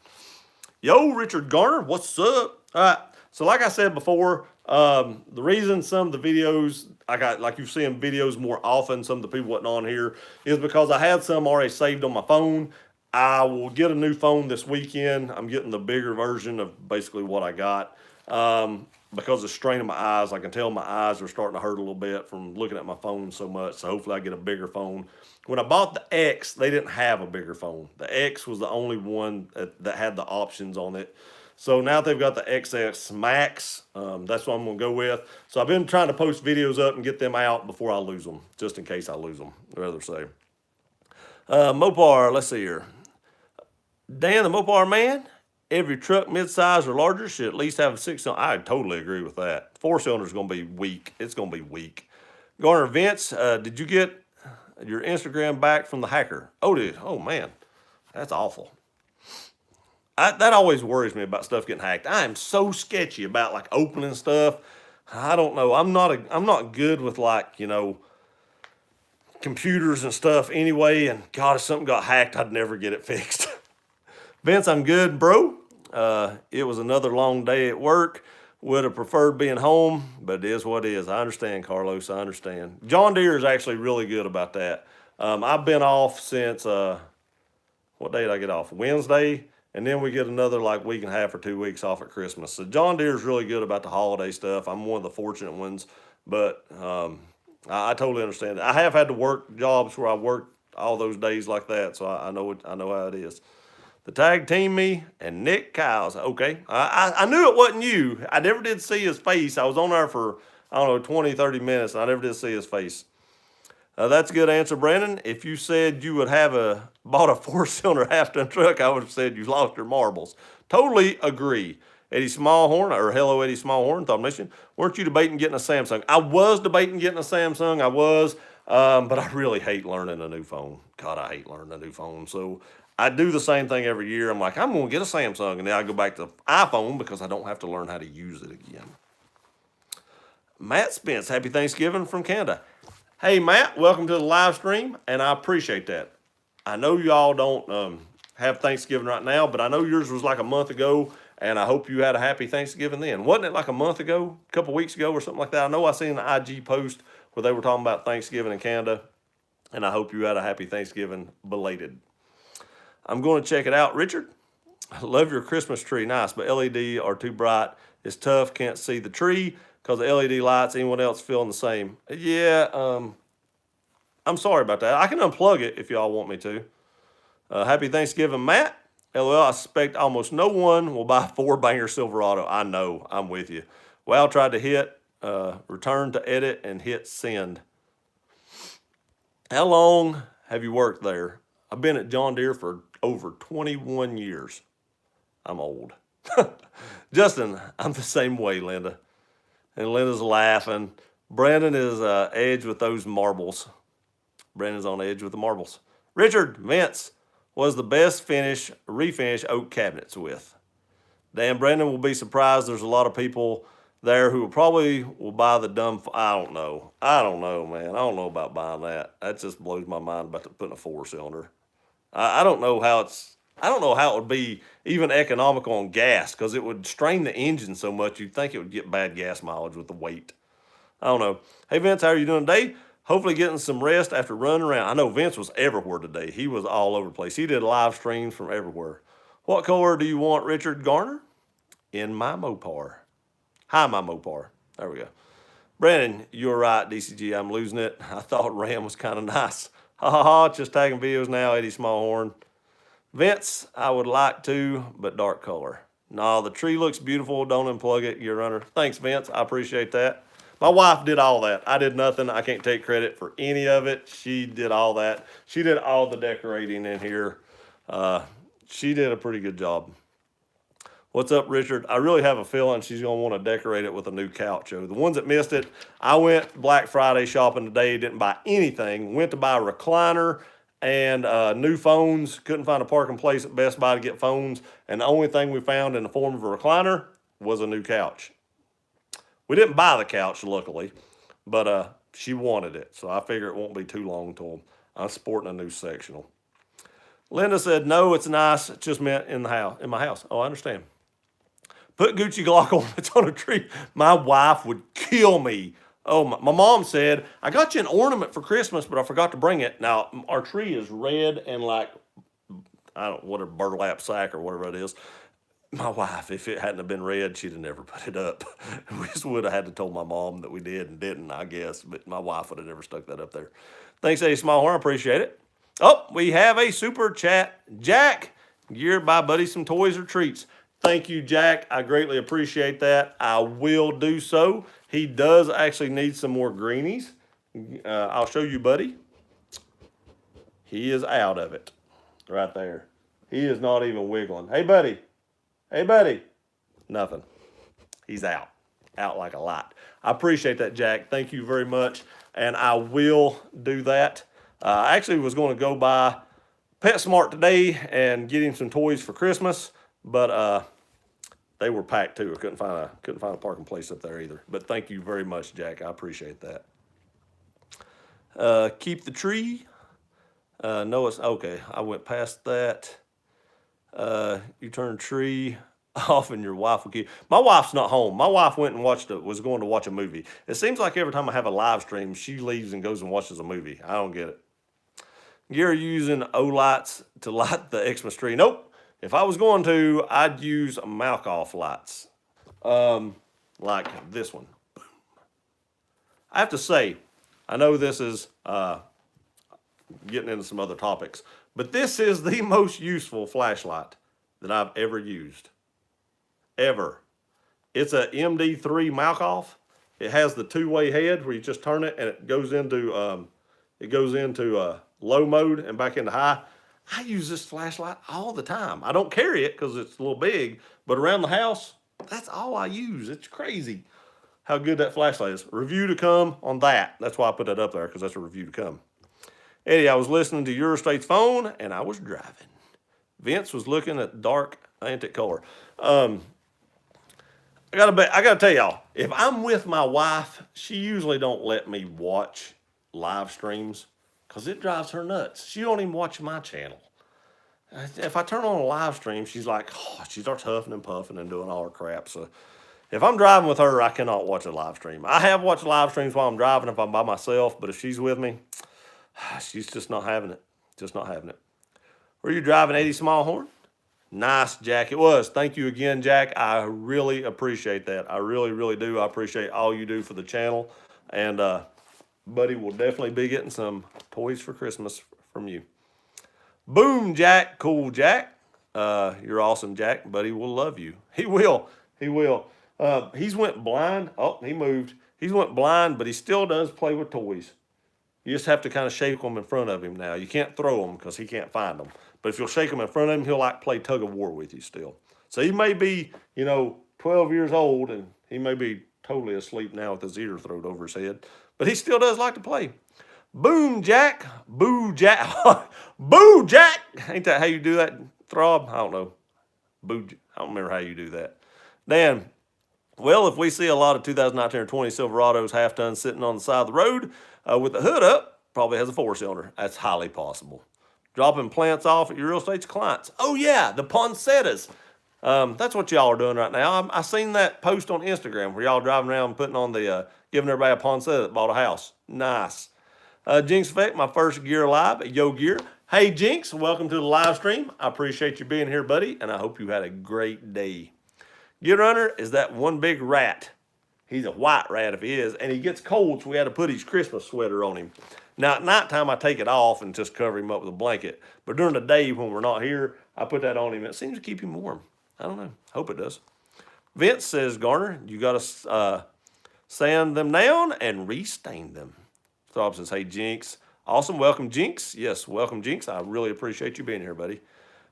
Yo, Richard Garner, what's up? All right. So like I said before, the reason some of the videos, like you've seen videos more often, some of the people wasn't on here, is because I had some already saved on my phone. I will get a new phone this weekend. I'm getting the bigger version of basically what I got. Because of straining my eyes, I can tell my eyes are starting to hurt a little bit from looking at my phone so much. So hopefully I get a bigger phone. When I bought the X, they didn't have a bigger phone. The X was the only one that had the options on it. So now they've got the XS Max. That's what I'm going to go with. So I've been trying to post videos up and get them out before I lose them, just in case I lose them, I'd rather say. Mopar, let's see here. Dan, the Mopar man, every truck midsize or larger should at least have a 6-cylinder. I totally agree with that. 4-cylinder is going to be weak. It's going to be weak. Garner, Vince, did you get your Instagram back from the hacker? Oh, man, that's awful. That always worries me about stuff getting hacked. I am so sketchy about like opening stuff. I don't know. I'm not good with computers and stuff anyway. And God, if something got hacked, I'd never get it fixed. Vince, I'm good, bro. It was another long day at work. Would have preferred being home, but it is what it is. I understand, Carlos. I understand. John Deere is actually really good about that. I've been off since what day did I get off? Wednesday, and then we get another like week and a half or 2 weeks off at Christmas. So John Deere is really good about the holiday stuff. I'm one of the fortunate ones, but I totally understand it. I have had to work jobs where I worked all those days like that, so I know I know how it is. The tag team me and Nick Kyles. Okay. I knew it wasn't you. I never did see his face. I was on there for, I don't know, 20, 30 minutes, and I never did see his face. That's a good answer, Brandon. If you said you would bought a 4-cylinder half-ton truck, I would have said you lost your marbles. Totally agree. Eddie Smallhorn, or hello, Eddie Smallhorn, Thought Mission. Weren't you debating getting a Samsung? I was debating getting a Samsung. I was, but I really hate learning a new phone. God, I hate learning a new phone. So I do the same thing every year. I'm like, I'm going to get a Samsung, and then I go back to iPhone because I don't have to learn how to use it again. Matt Spence, happy Thanksgiving from Canada. Hey, Matt, welcome to the live stream, and I appreciate that. I know y'all don't have Thanksgiving right now, but I know yours was like a month ago, and I hope you had a happy Thanksgiving then. Wasn't it like a month ago, a couple weeks ago or something like that? I know I seen an IG post where they were talking about Thanksgiving in Canada, and I hope you had a happy Thanksgiving belated. I'm going to check it out. Richard, I love your Christmas tree. Nice, but LED are too bright. It's tough. Can't see the tree because the LED lights. Anyone else feeling the same? Yeah, I'm sorry about that. I can unplug it if y'all want me to. Happy Thanksgiving, Matt. LOL, I suspect almost no one will buy a 4-banger Silverado. I know. I'm with you. Well, tried to hit return to edit and hit send. How long have you worked there? I've been at John Deere for over 21 years. I'm old. Justin, I'm the same way, Linda. And Linda's laughing. Brandon is edge with those marbles. Brandon's on edge with the marbles. Richard, Vince was the best refinish oak cabinets with. Dan, Brandon will be surprised. There's a lot of people there who probably will buy the dumb. I don't know, man. I don't know about buying that. That just blows my mind about putting a 4-cylinder. I don't know how it would be even economical on gas because it would strain the engine so much you'd think it would get bad gas mileage with the weight. I don't know. Hey, Vince, how are you doing today? Hopefully getting some rest after running around. I know Vince was everywhere today. He was all over the place. He did live streams from everywhere. What color do you want, Richard Garner? In my Mopar. Hi, my Mopar. There we go. Brandon, you're right, DCG. I'm losing it. I thought Ram was kind of nice. Ha ha ha, just tagging videos now, Eddie Smallhorn. Vince, I would like to, but dark color. No, the tree looks beautiful. Don't unplug it, Gear Runner. Thanks, Vince. I appreciate that. My wife did all that. I did nothing. I can't take credit for any of it. She did all that. She did all the decorating in here. She did a pretty good job. What's up, Richard? I really have a feeling she's going to want to decorate it with a new couch. The ones that missed it, I went Black Friday shopping today, didn't buy anything. Went to buy a recliner and new phones. Couldn't find a parking place at Best Buy to get phones. And the only thing we found in the form of a recliner was a new couch. We didn't buy the couch, luckily, but she wanted it. So I figure it won't be too long till I'm sporting a new sectional. Linda said, no, it's nice. It's just meant in my house. Oh, I understand. Put Gucci Glock ornaments on a tree. My wife would kill me. Oh, my mom said, I got you an ornament for Christmas, but I forgot to bring it. Now, our tree is red and like, I don't know, what a burlap sack or whatever it is. My wife, if it hadn't have been red, she'd have never put it up. We just would have had to tell my mom that we did and didn't, I guess. But my wife would have never stuck that up there. Thanks, Eddie Smallhorn. I appreciate it. Oh, we have a super chat. Jack, geared by Buddy some toys or treats. Thank you, Jack. I greatly appreciate that. I will do so. He does actually need some more greenies. I'll show you, Buddy. He is out of it right there. He is not even wiggling. Hey, Buddy. Hey, Buddy. Nothing. He's out. Out like a light. I appreciate that, Jack. Thank you very much. And I will do that. I actually was going to go by PetSmart today and get him some toys for Christmas, but they were packed too. I couldn't find a parking place up there either. But thank you very much, Jack. I appreciate that. Keep the tree. No, it's okay. I went past that. You turn the tree off and your wife will keep. My wife's not home. My wife went and was going to watch a movie. It seems like every time I have a live stream, she leaves and goes and watches a movie. I don't get it. You're using O-lights to light the Xmas tree. Nope. If I was going to, I'd use Malkoff lights. Like this one. I have to say, I know this is getting into some other topics, but this is the most useful flashlight that I've ever used. Ever. It's a MD3 Malkoff. It has the two-way head where you just turn it and it goes into low mode and back into high. I use this flashlight all the time. I don't carry it because it's a little big, but around the house, that's all I use. It's crazy how good that flashlight is. Review to come on that. That's why I put that up there, because that's a review to come. Eddie, I was listening to Eurostate's phone and I was driving. Vince was looking at dark antique color. I gotta tell y'all, if I'm with my wife, she usually don't let me watch live streams because it drives her nuts. She don't even watch my channel. If I turn on a live stream, she's like, oh, she starts huffing and puffing and doing all her crap. So if I'm driving with her, I cannot watch a live stream. I have watched live streams while I'm driving if I'm by myself, but if she's with me, she's just not having it. Just not having it. Were you driving 80 Smallhorn? Nice, Jack. It was. Thank you again, Jack. I really appreciate that. I really, really do. I appreciate all you do for the channel. And buddy will definitely be getting some toys for Christmas from you. Boom, Jack. Cool, Jack. You're awesome, Jack. Buddy will love you. He will. He will. He's went blind. Oh, he moved. He's went blind, but he still does play with toys. You just have to kind of shake them in front of him now. You can't throw them because he can't find them. But if you'll shake him in front of him, he'll like play tug of war with you still. So he may be, 12 years old and he may be totally asleep now with his ear throwed over his head. But he still does like to play. Boom, Jack. Boo, Jack. Boo, Jack. Ain't that how you do that, Throb? I don't know. Boo. I don't remember how you do that. Dan, well, if we see a lot of 2019 or 20 Silverados half ton sitting on the side of the road with the hood up, probably has a 4-cylinder. That's highly possible. Dropping plants off at your real estate clients. Oh, yeah, the poinsettias. That's what y'all are doing right now. I seen that post on Instagram where y'all driving around putting on the, giving everybody a poinsettia that bought a house. Nice. Jinx Effect, my first gear live at Yo Gear. Hey, Jinx, welcome to the live stream. I appreciate you being here, buddy, and I hope you had a great day. Gear Runner is that one big rat. He's a white rat if he is, and he gets cold, so we had to put his Christmas sweater on him. Now, at nighttime, I take it off and just cover him up with a blanket. But during the day, when we're not here, I put that on him, and it seems to keep him warm. I don't know. Hope it does. Vince says, Garner, you got to sand them down and restain them. Throb says, hey, Jinx. Awesome. Welcome, Jinx. Yes, welcome, Jinx. I really appreciate you being here, buddy.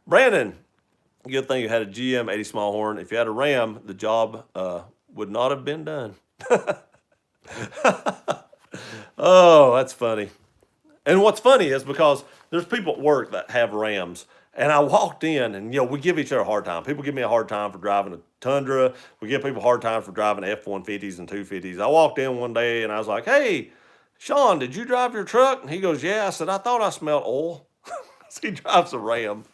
Brandon, good thing you had a GM 80 Smallhorn. If you had a Ram, the job would not have been done. Oh, that's funny. And what's funny is because there's people at work that have Rams. And I walked in and, we give each other a hard time. People give me a hard time for driving a Tundra. We give people a hard time for driving F-150s and 250s. I walked in one day and I was like, hey, Sean, did you drive your truck? And he goes, yeah. I said, I thought I smelled oil. So he drives a Ram.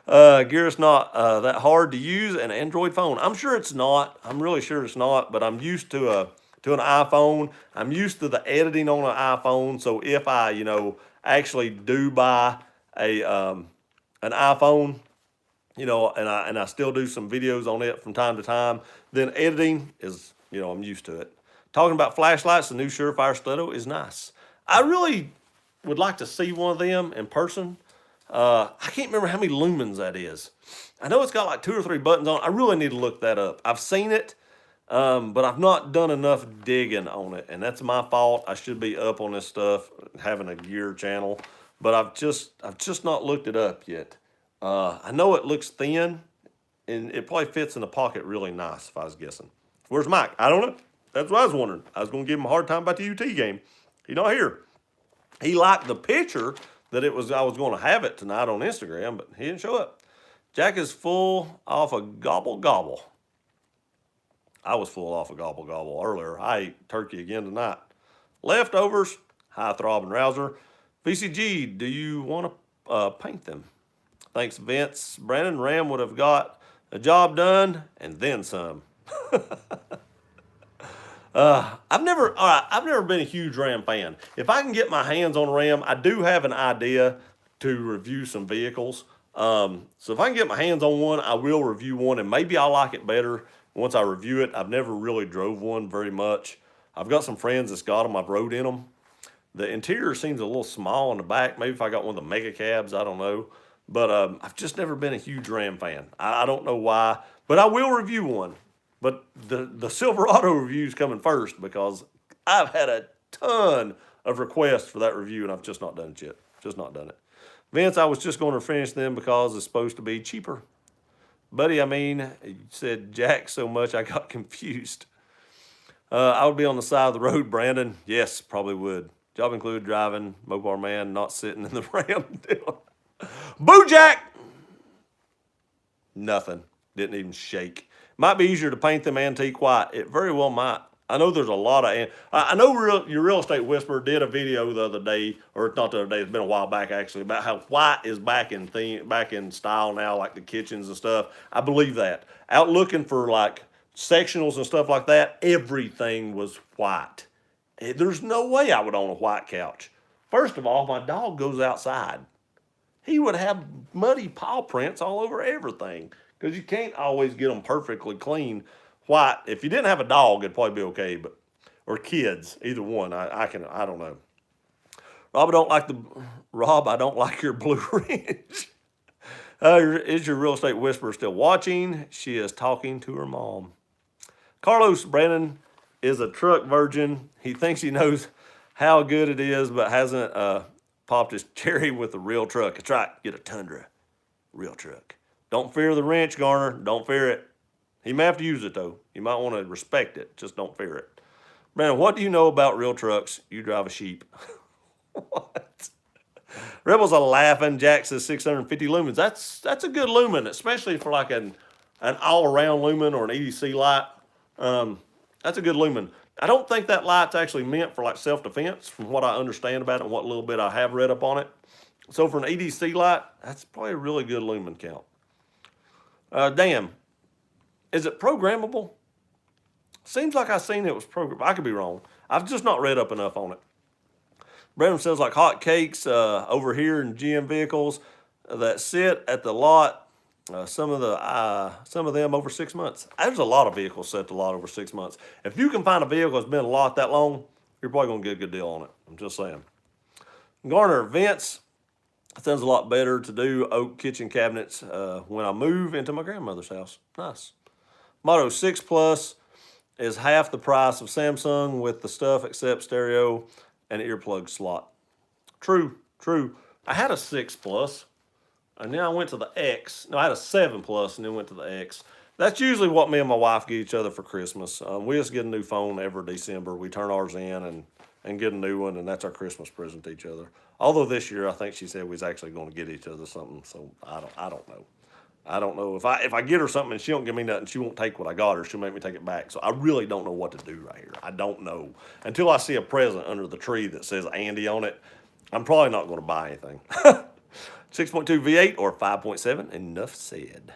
Gear's not that hard to use an Android phone. I'm sure it's not. I'm really sure it's not, but I'm used to an iPhone. I'm used to the editing on an iPhone. So if I, actually do buy an iPhone, and I still do some videos on it from time to time, then editing is, I'm used to it. Talking about flashlights, the new Surefire Studio is nice. I really would like to see one of them in person. I can't remember how many lumens that is. I know it's got like 2 or 3 buttons on it. I really need to look that up. I've seen it, but I've not done enough digging on it, and that's my fault. I should be up on this stuff, having a gear channel, but I've just not looked it up yet. I know it looks thin, and it probably fits in the pocket really nice if I was guessing. Where's Mike? I don't know. That's what I was wondering. I was going to give him a hard time about the UT game. He's not here. He liked the picture that I was going to have it tonight on Instagram, but he didn't show up. Jack is full off a gobble gobble. I was full off a gobble gobble earlier. I ate turkey again tonight. Leftovers, Hi, Throb and Rouser. VCG, do you want to paint them? Thanks, Vince. Brandon Ram would have got a job done and then some. I've never been a huge Ram fan. If I can get my hands on a Ram, I do have an idea to review some vehicles. So if I can get my hands on one, I will review one, and maybe I'll like it better once I review it. I've never really drove one very much. I've got some friends that's got them. I've rode in them. The interior seems a little small in the back. Maybe if I got one of the mega cabs, I don't know. But I've just never been a huge Ram fan. I don't know why, but I will review one. But the Silverado review is coming first because I've had a ton of requests for that review and I've just not done it yet. Just not done it. Vince, I was just going to finish them because it's supposed to be cheaper. Buddy, I mean, you said Jack so much I got confused. I would be on the side of the road, Brandon. Yes, probably would. Job included driving, Mopar man, not sitting in the Ram deal. Boo Jack! Nothing. Didn't even shake. Might be easier to paint them antique white. It very well might. I know there's a lot of. I know your real estate whisperer did a video the other day, or not the other day. It's been a while back actually, about how white is back in back in style now, like the kitchens and stuff. I believe that. Out looking for like sectionals and stuff like that, everything was white. There's no way I would own a white couch. First of all, my dog goes outside. He would have muddy paw prints all over everything because you can't always get them perfectly clean white. If you didn't have a dog, it'd probably be okay, but or kids, either one. I don't know. Rob, I don't like your Blue Ridge. Is your real estate whisperer still watching? She is talking to her mom. Carlos Brandon is a truck virgin. He thinks he knows how good it is, but hasn't popped his cherry with a real truck. That's right, get a Tundra, real truck. Don't fear the wrench, Garner. Don't fear it. He may have to use it though. You might want to respect it. Just don't fear it. Brandon, what do you know about real trucks? You drive a sheep. What? Rebels are laughing. Jack says 650 lumens. That's a good lumen, especially for like an all-around lumen or an EDC light. That's a good lumen. I don't think that light's actually meant for like self-defense from what I understand about it and what little bit I have read up on it. So for an EDC light, that's probably a really good lumen count. Dan, is it programmable? Seems like I seen it was programmable. I could be wrong. I've just not read up enough on it. Brandon says like hot cakes over here in GM vehicles that sit at the lot. Some of them over 6 months. There's a lot of vehicles set the lot over 6 months. If you can find a vehicle that's been a lot that long, you're probably gonna get a good deal on it. I'm just saying. Garner, Vince, sounds a lot better to do oak kitchen cabinets when I move into my grandmother's house. Nice. Moto 6 Plus is half the price of Samsung with the stuff except stereo and earplug slot. True. I had a 6 Plus. And then I went to the X. No, I had a 7 Plus and then went to the X. That's usually what me and my wife get each other for Christmas. We just get a new phone every December. We turn ours in and get a new one, and that's our Christmas present to each other. Although this year, I think she said we was actually going to get each other something. So I don't know. I don't know if I get her something and she don't give me nothing, she won't take what I got her. She'll make me take it back. So I really don't know what to do right here. I don't know until I see a present under the tree that says Andy on it. I'm probably not going to buy anything. 6.2 V8 or 5.7. Enough said.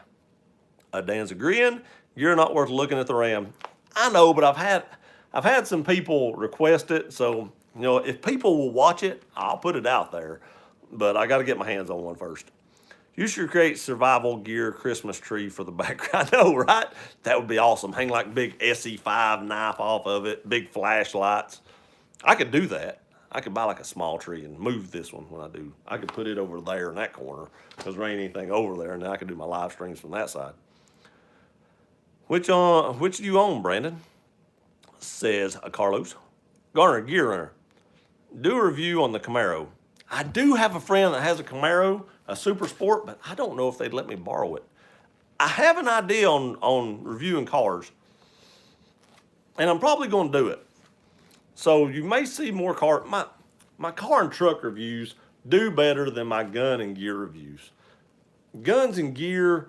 Dan's agreeing. You're not worth looking at the Ram. I know, but I've had some people request it. So, you know, if people will watch it, I'll put it out there. But I got to get my hands on one first. You should create survival gear Christmas tree for the background. I know, right? That would be awesome. Hang like big SE5 knife off of it, big flashlights. I could do that. I could buy like a small tree and move this one when I do. I could put it over there in that corner because there ain't anything over there, and then I could do my live streams from that side. Which do you own, Brandon? Says Carlos. Garner Gear Runner. Do a review on the Camaro. I do have a friend that has a Camaro, a Super Sport, but I don't know if they'd let me borrow it. I have an idea on reviewing cars, and I'm probably going to do it. So you may see more my car and truck reviews do better than my gun and gear reviews. Guns and gear,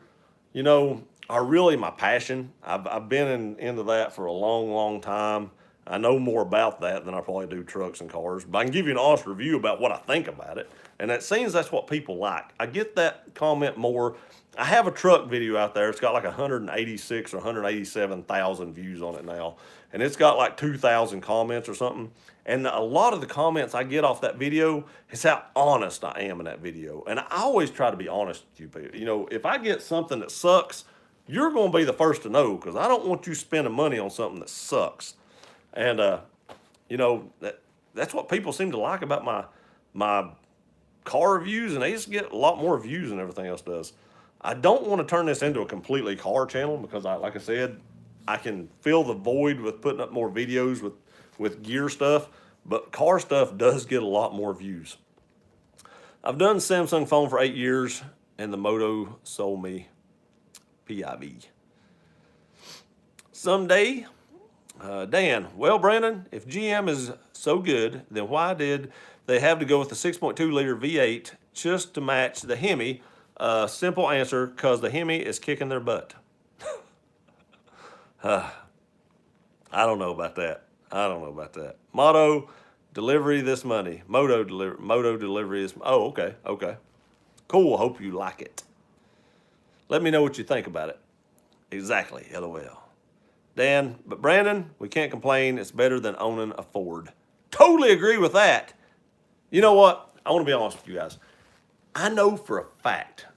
you know, are really my passion. I've been into that for a long time. I know more about that than I probably do trucks and cars, but I can give you an honest review about what I think about it. And it seems that's what people like. I get that comment more. I have a truck video out there. It's got like 186 or 187,000 views on it now. And it's got like 2,000 comments or something. And a lot of the comments I get off that video is how honest I am in that video. And I always try to be honest with you people. You know, if I get something that sucks, you're going to be the first to know, because I don't want you spending money on something that sucks. And you know, that's what people seem to like about my car reviews, and they just get a lot more views than everything else does. I don't want to turn this into a completely car channel, because like I said, I can fill the void with putting up more videos with gear stuff, but car stuff does get a lot more views. I've done Samsung phone for 8 years, and the Moto sold me PIV. Someday, Dan, well, Brandon, if GM is so good, then why did they have to go with the 6.2 liter V8 just to match the Hemi? Simple answer, because the Hemi is kicking their butt. I don't know about that. I don't know about that. Motto, delivery this money. Moto delivery is, oh, okay, okay. Cool, hope you like it. Let me know what you think about it. Exactly, LOL. Dan, but Brandon, we can't complain. It's better than owning a Ford. Totally agree with that. You know what? I want to be honest with you guys. I know for a fact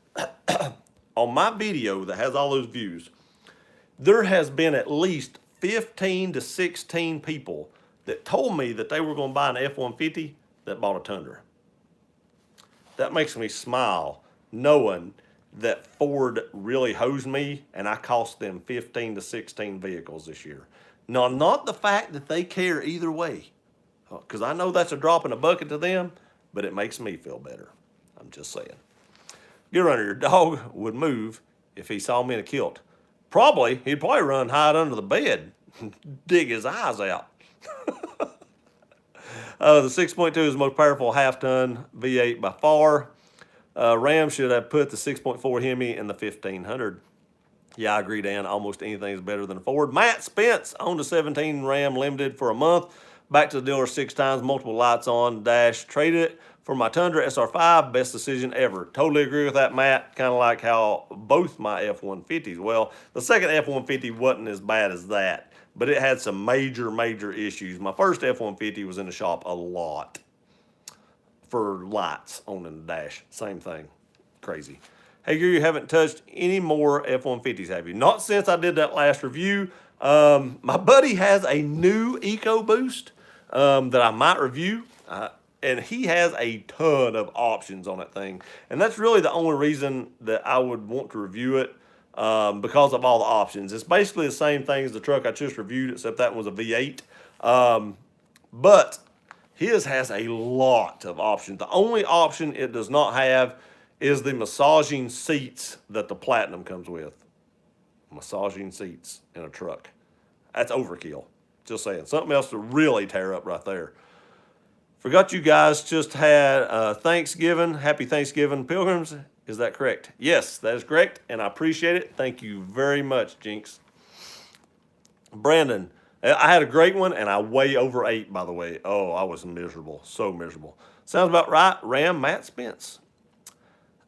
on my video that has all those views, there has been at least 15 to 16 people that told me that they were going to buy an F-150 that bought a Tundra. That makes me smile knowing that Ford really hosed me, and I cost them 15 to 16 vehicles this year. Now, not the fact that they care either way, because I know that's a drop in the bucket to them, but it makes me feel better. I'm just saying. Gear Runner, your dog would move if he saw me in a kilt. He'd probably run hide under the bed, dig his eyes out. The 6.2 is the most powerful half-ton V8 by far. Ram should have put the 6.4 Hemi in the 1500. Yeah, I agree, Dan. Almost anything is better than a Ford. Matt Spence owned a 17 Ram Limited for a month. Back to the dealer 6 times, multiple lights on, dash. Traded it for my Tundra SR5. Best decision ever. Totally agree with that, Matt. Kind of like how both my F-150s. Well, the second F-150 wasn't as bad as that, but it had some major, major issues. My first F-150 was in the shop a lot for lights on the dash. Same thing. Crazy. Hey, you haven't touched any more F-150s, have you? Not since I did that last review. My buddy has a new EcoBoost that I might review. And he has a ton of options on that thing. And that's really the only reason that I would want to review it, because of all the options. It's basically the same thing as the truck I just reviewed, except that one was a V8. But his has a lot of options. The only option it does not have is the massaging seats that the Platinum comes with. Massaging seats in a truck. That's overkill. Just saying. Something else to really tear up right there. Forgot you guys just had Thanksgiving. Happy Thanksgiving, Pilgrims. Is that correct? Yes, that is correct, and I appreciate it. Thank you very much, Jinx. Brandon, I had a great one, and I way overate, by the way. Oh, I was miserable. So miserable. Sounds about right. Ram, Matt Spence.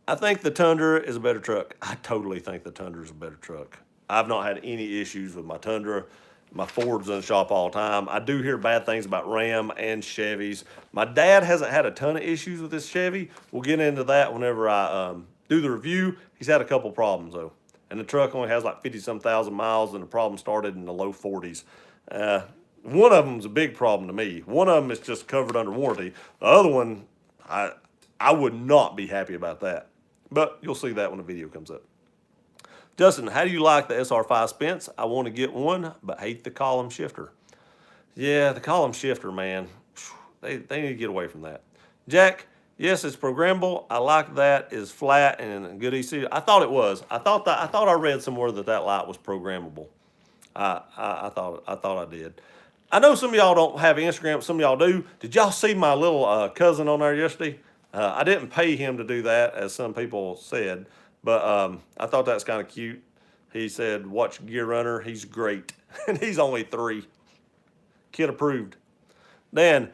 I think the Tundra is a better truck. I totally think the Tundra is a better truck. I've not had any issues with my Tundra. My Ford's in the shop all the time. I do hear bad things about Ram and Chevys. My dad hasn't had a ton of issues with this Chevy. We'll get into that whenever I do the review. He's had a couple problems, though. And the truck only has like 50-some thousand miles, and the problem started in the low 40s. One of them's a big problem to me. One of them is just covered under warranty. The other one, I would not be happy about that. But you'll see that when the video comes up. Justin, how do you like the SR5 Spence? I want to get one, but hate the column shifter. Yeah, the column shifter, man. They need to get away from that. Jack, yes, it's programmable. I like that. It's flat and good ECU. I thought it was. I thought I read somewhere that light was programmable. I thought I did. I know some of y'all don't have Instagram. Some of y'all do. Did y'all see my little cousin on there yesterday? I didn't pay him to do that, as some people said, but I thought that was kind of cute. He said, watch Gear Runner. He's great. And he's only 3. Kid approved. Dan,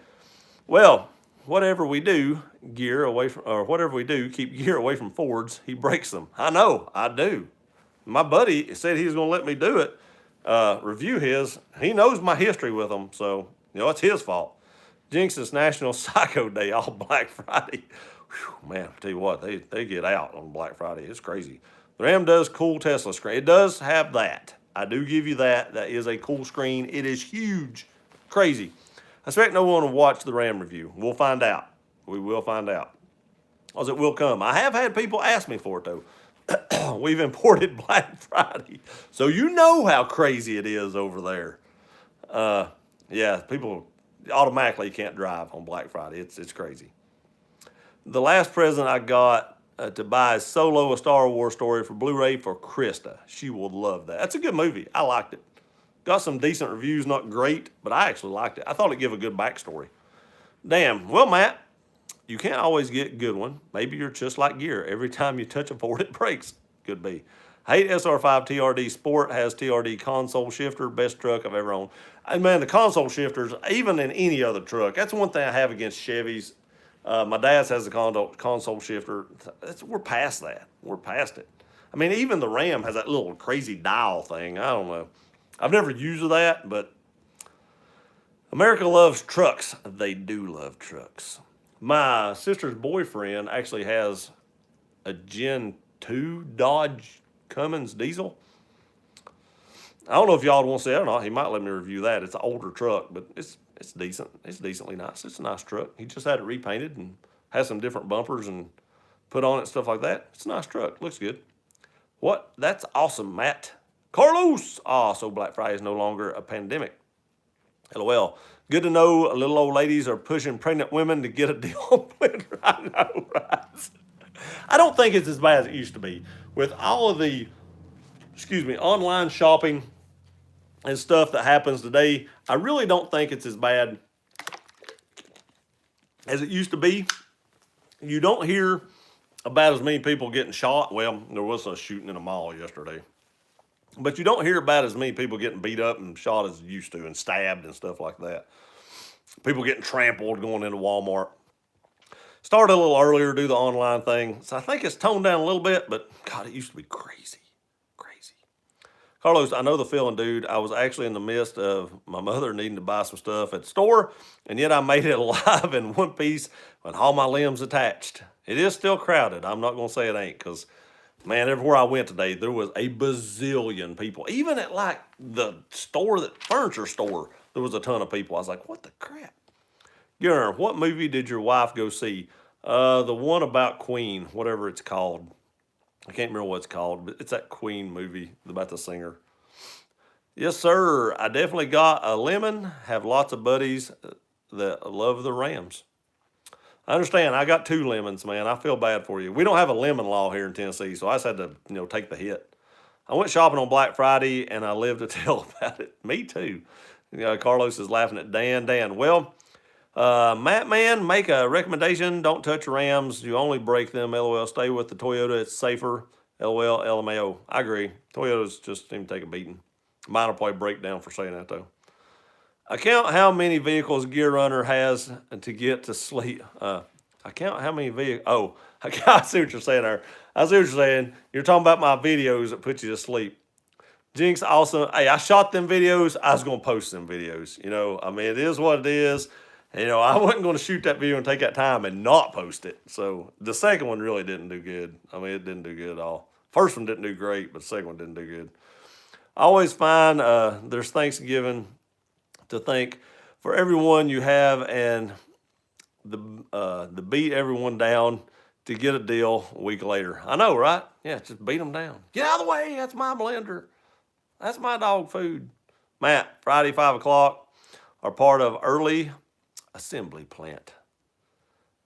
well, whatever we do, gear away from, or whatever we do, keep gear away from Fords. He breaks them. I know, I do. My buddy said he was going to let me do it, review his. He knows my history with them, so it's his fault. Jinx, it's National Psycho Day, all Black Friday. Whew, man, I tell you what, they get out on Black Friday. It's crazy. The Ram does cool Tesla screen. It does have that. I do give you that. That is a cool screen. It is huge, crazy. I expect no one will watch the Ram review. We'll find out. We will find out. Because it will come. I have had people ask me for it, though. We've imported Black Friday. So you know how crazy it is over there. Yeah, people automatically can't drive on Black Friday. It's crazy. The last present I got to buy is Solo, a Star Wars story for Blu-ray for Krista. She will love that. That's a good movie. I liked it. Got some decent reviews, not great, but I actually liked it. I thought it gave a good backstory. Damn. Well, Matt, you can't always get a good one. Maybe you're just like gear. Every time you touch a Ford, it breaks. Could be. I hate SR5 TRD Sport, has TRD console shifter, best truck I've ever owned. And man, the console shifters, even in any other truck, that's one thing I have against Chevys. My dad's has a console shifter. We're past that. We're past it. I mean, even the Ram has that little crazy dial thing. I don't know. I've never used that, but America loves trucks. They do love trucks. My sister's boyfriend actually has a Gen 2 Dodge Cummins diesel. I don't know if y'all want to see it or not. He might let me review that. It's an older truck, but it's decent. It's decently nice. It's a nice truck. He just had it repainted and has some different bumpers and put on it and stuff like that. It's a nice truck. Looks good. What? That's awesome, Matt. Carlos! So Black Friday is no longer a pandemic. LOL. Good to know little old ladies are pushing pregnant women to get a deal on Blender. I know, right? I don't think it's as bad as it used to be. With all of the, online shopping and stuff that happens today, I really don't think it's as bad as it used to be. You don't hear about as many people getting shot. Well, there was a shooting in a mall yesterday. But you don't hear about as many people getting beat up and shot as you used to, and stabbed and stuff like that. People getting trampled going into Walmart. Started a little earlier to do the online thing. So I think it's toned down a little bit, but God, it used to be crazy. Crazy. Carlos, I know the feeling, dude. I was actually in the midst of my mother needing to buy some stuff at the store, and yet I made it alive in one piece with all my limbs attached. It is still crowded. I'm not going to say it ain't, because man, everywhere I went today, there was a bazillion people. Even at like the furniture store, there was a ton of people. I was like, what the crap? Gunnar, what movie did your wife go see? The one about Queen, whatever it's called. I can't remember what it's called, but it's that Queen movie about the singer. Yes, sir. I definitely got a lemon. Have lots of buddies that love the Rams. I understand. I got 2 lemons, man. I feel bad for you. We don't have a lemon law here in Tennessee, so I just had to, take the hit. I went shopping on Black Friday, and I live to tell about it. Me too. Carlos is laughing at Dan. Dan, well, Matt, man, make a recommendation. Don't touch Rams. You only break them. LOL. Stay with the Toyota. It's safer. LOL. LMAO. I agree. Toyotas just seem to take a beating. Mine will probably break down for saying that, though. I count how many vehicles Gear Runner has to get to sleep. I count how many vehicles. Oh, I see what you're saying there. I see what you're saying. You're talking about my videos that put you to sleep. Jinx, also, hey, I shot them videos. I was going to post them videos. It is what it is. I wasn't going to shoot that video and take that time and not post it. So the second one really didn't do good. It didn't do good at all. First one didn't do great, but the second one didn't do good. I always find there's Thanksgiving to thank for everyone you have and the beat everyone down to get a deal a week later. I know, right? Yeah, just beat them down. Get out of the way. That's my blender. That's my dog food. Matt, Friday, 5 o'clock, are part of early assembly plant.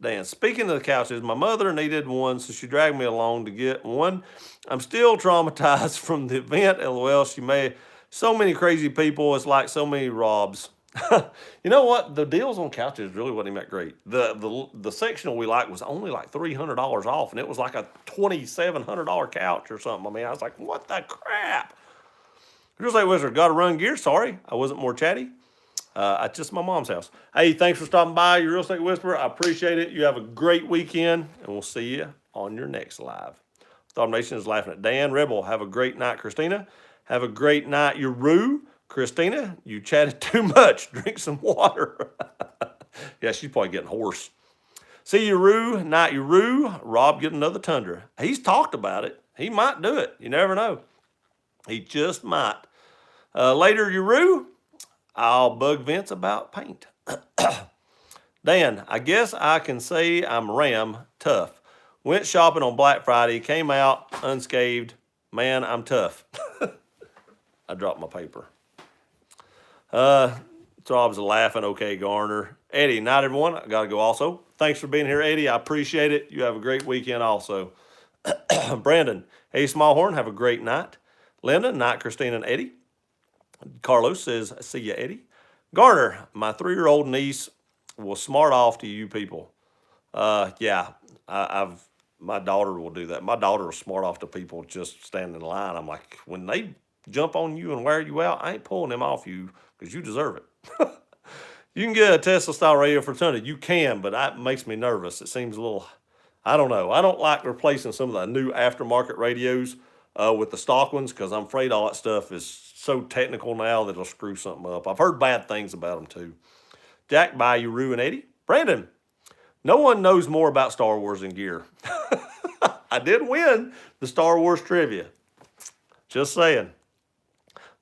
Dan, speaking of the couches, my mother needed one, so she dragged me along to get one. I'm still traumatized from the event. LOL, she made so many crazy people. It's like so many Robs. You know what? The deals on couches really wasn't even that great. The sectional we liked was only like $300 off, and it was like a $2,700 couch or something. I was like, what the crap? Here's like Wizard, got to run gear. Sorry, I wasn't more chatty. It's just my mom's house. Hey, thanks for stopping by, your Real Estate Whisperer. I appreciate it. You have a great weekend, and we'll see you on your next live. Thought Nation is laughing at Dan. Rebel, have a great night, Christina. Have a great night, Rue. Christina, you chatted too much. Drink some water. Yeah, she's probably getting hoarse. See you, Rue. Night, Rue. Rob get another Tundra. He's talked about it. He might do it. You never know. He just might. Later, Rue, I'll bug Vince about paint. Dan, I guess I can say I'm Ram tough. Went shopping on Black Friday, came out unscathed. Man, I'm tough. I dropped my paper. Rob's laughing. Okay, Garner. Eddie, not everyone. I got to go also. Thanks for being here, Eddie. I appreciate it. You have a great weekend also. Brandon, hey, Smallhorn, have a great night. Linda, night, Christina and Eddie. Carlos says, see ya, Eddie. Garner, my 3-year-old niece will smart off to you people. Yeah, my daughter will do that. My daughter will smart off to people just standing in line. I'm like, when they jump on you and wear you out, I ain't pulling them off you because you deserve it. You can get a Tesla style radio for $100. You can, but that makes me nervous. It seems a little, I don't know. I don't like replacing some of the new aftermarket radios with the stock ones because I'm afraid all that stuff is so technical now that it'll screw something up. I've heard bad things about them too. Jack, Bayou, Rue, and Eddie. Brandon, no one knows more about Star Wars than Gear. I did win the Star Wars trivia. Just saying.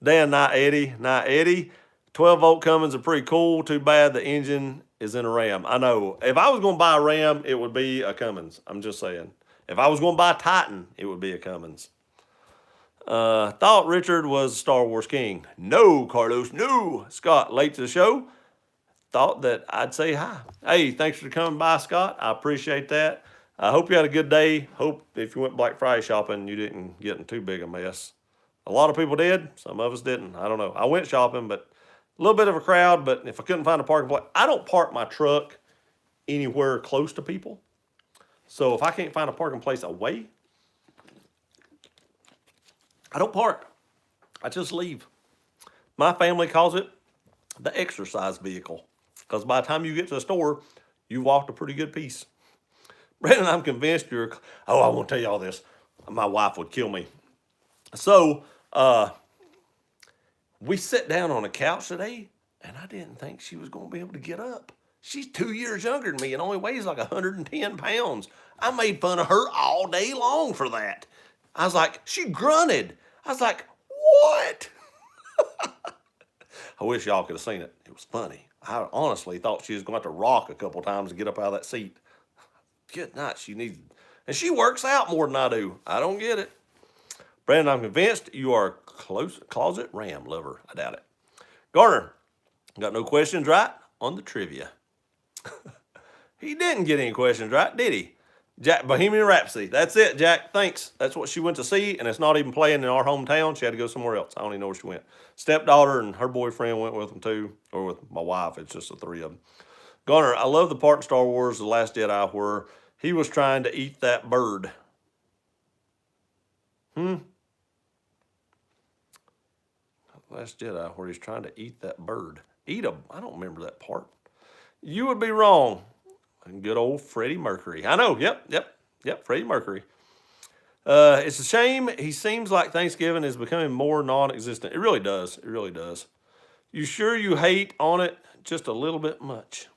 Dan, not Eddie. 12-volt Cummins are pretty cool. Too bad the engine is in a Ram. I know. If I was going to buy a Ram, it would be a Cummins. I'm just saying. If I was going to buy a Titan, it would be a Cummins. Thought Richard was Star Wars king. No, Carlos, no. Scott, late to the show. Thought that I'd say hi. Hey, thanks for coming by, Scott. I appreciate that. I hope you had a good day. Hope if you went Black Friday shopping, you didn't get in too big a mess. A lot of people did. Some of us didn't. I don't know. I went shopping, but a little bit of a crowd. But if I couldn't find a parking place, I don't park my truck anywhere close to people. So if I can't find a parking place away, I don't park. I just leave. My family calls it the exercise vehicle because by the time you get to the store, you walked a pretty good piece. Brandon, I'm convinced you're, I won't tell you all this. My wife would kill me. So, we sat down on a couch today and I didn't think she was going to be able to get up. She's 2 years younger than me and only weighs like 110 pounds. I made fun of her all day long for that. I was like, she grunted. I was like, what? I wish y'all could have seen it. It was funny. I honestly thought she was going to have to rock a couple times to get up out of that seat. Good night. She needs, and she works out more than I do. I don't get it. Brandon, I'm convinced you are a closet Ram lover. I doubt it. Garner, got no questions right on the trivia. He didn't get any questions right, did he? Jack, Bohemian Rhapsody. That's it, Jack. Thanks. That's what she went to see, and it's not even playing in our hometown. She had to go somewhere else. I don't even know where she went. Stepdaughter and her boyfriend went with them too, or with my wife. It's just the three of them. Garner, I love the part in Star Wars, The Last Jedi, where he was trying to eat that bird. Last Jedi, where he's trying to eat that bird. Eat him. I don't remember that part. You would be wrong. Good old Freddie Mercury. I know. Yep. Freddie Mercury. It's a shame. He seems like Thanksgiving is becoming more non-existent. It really does. You sure you hate on it just a little bit much?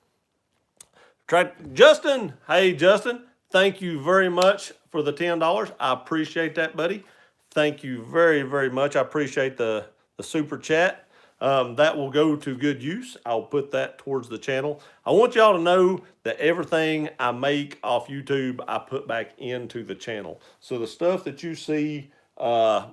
Justin. Hey, Justin. Thank you very much for the $10. I appreciate that, buddy. Thank you very, very much. I appreciate the super chat. That will go to good use. I'll put that towards the channel. I want y'all to know that everything I make off YouTube, I put back into the channel. So the stuff that you see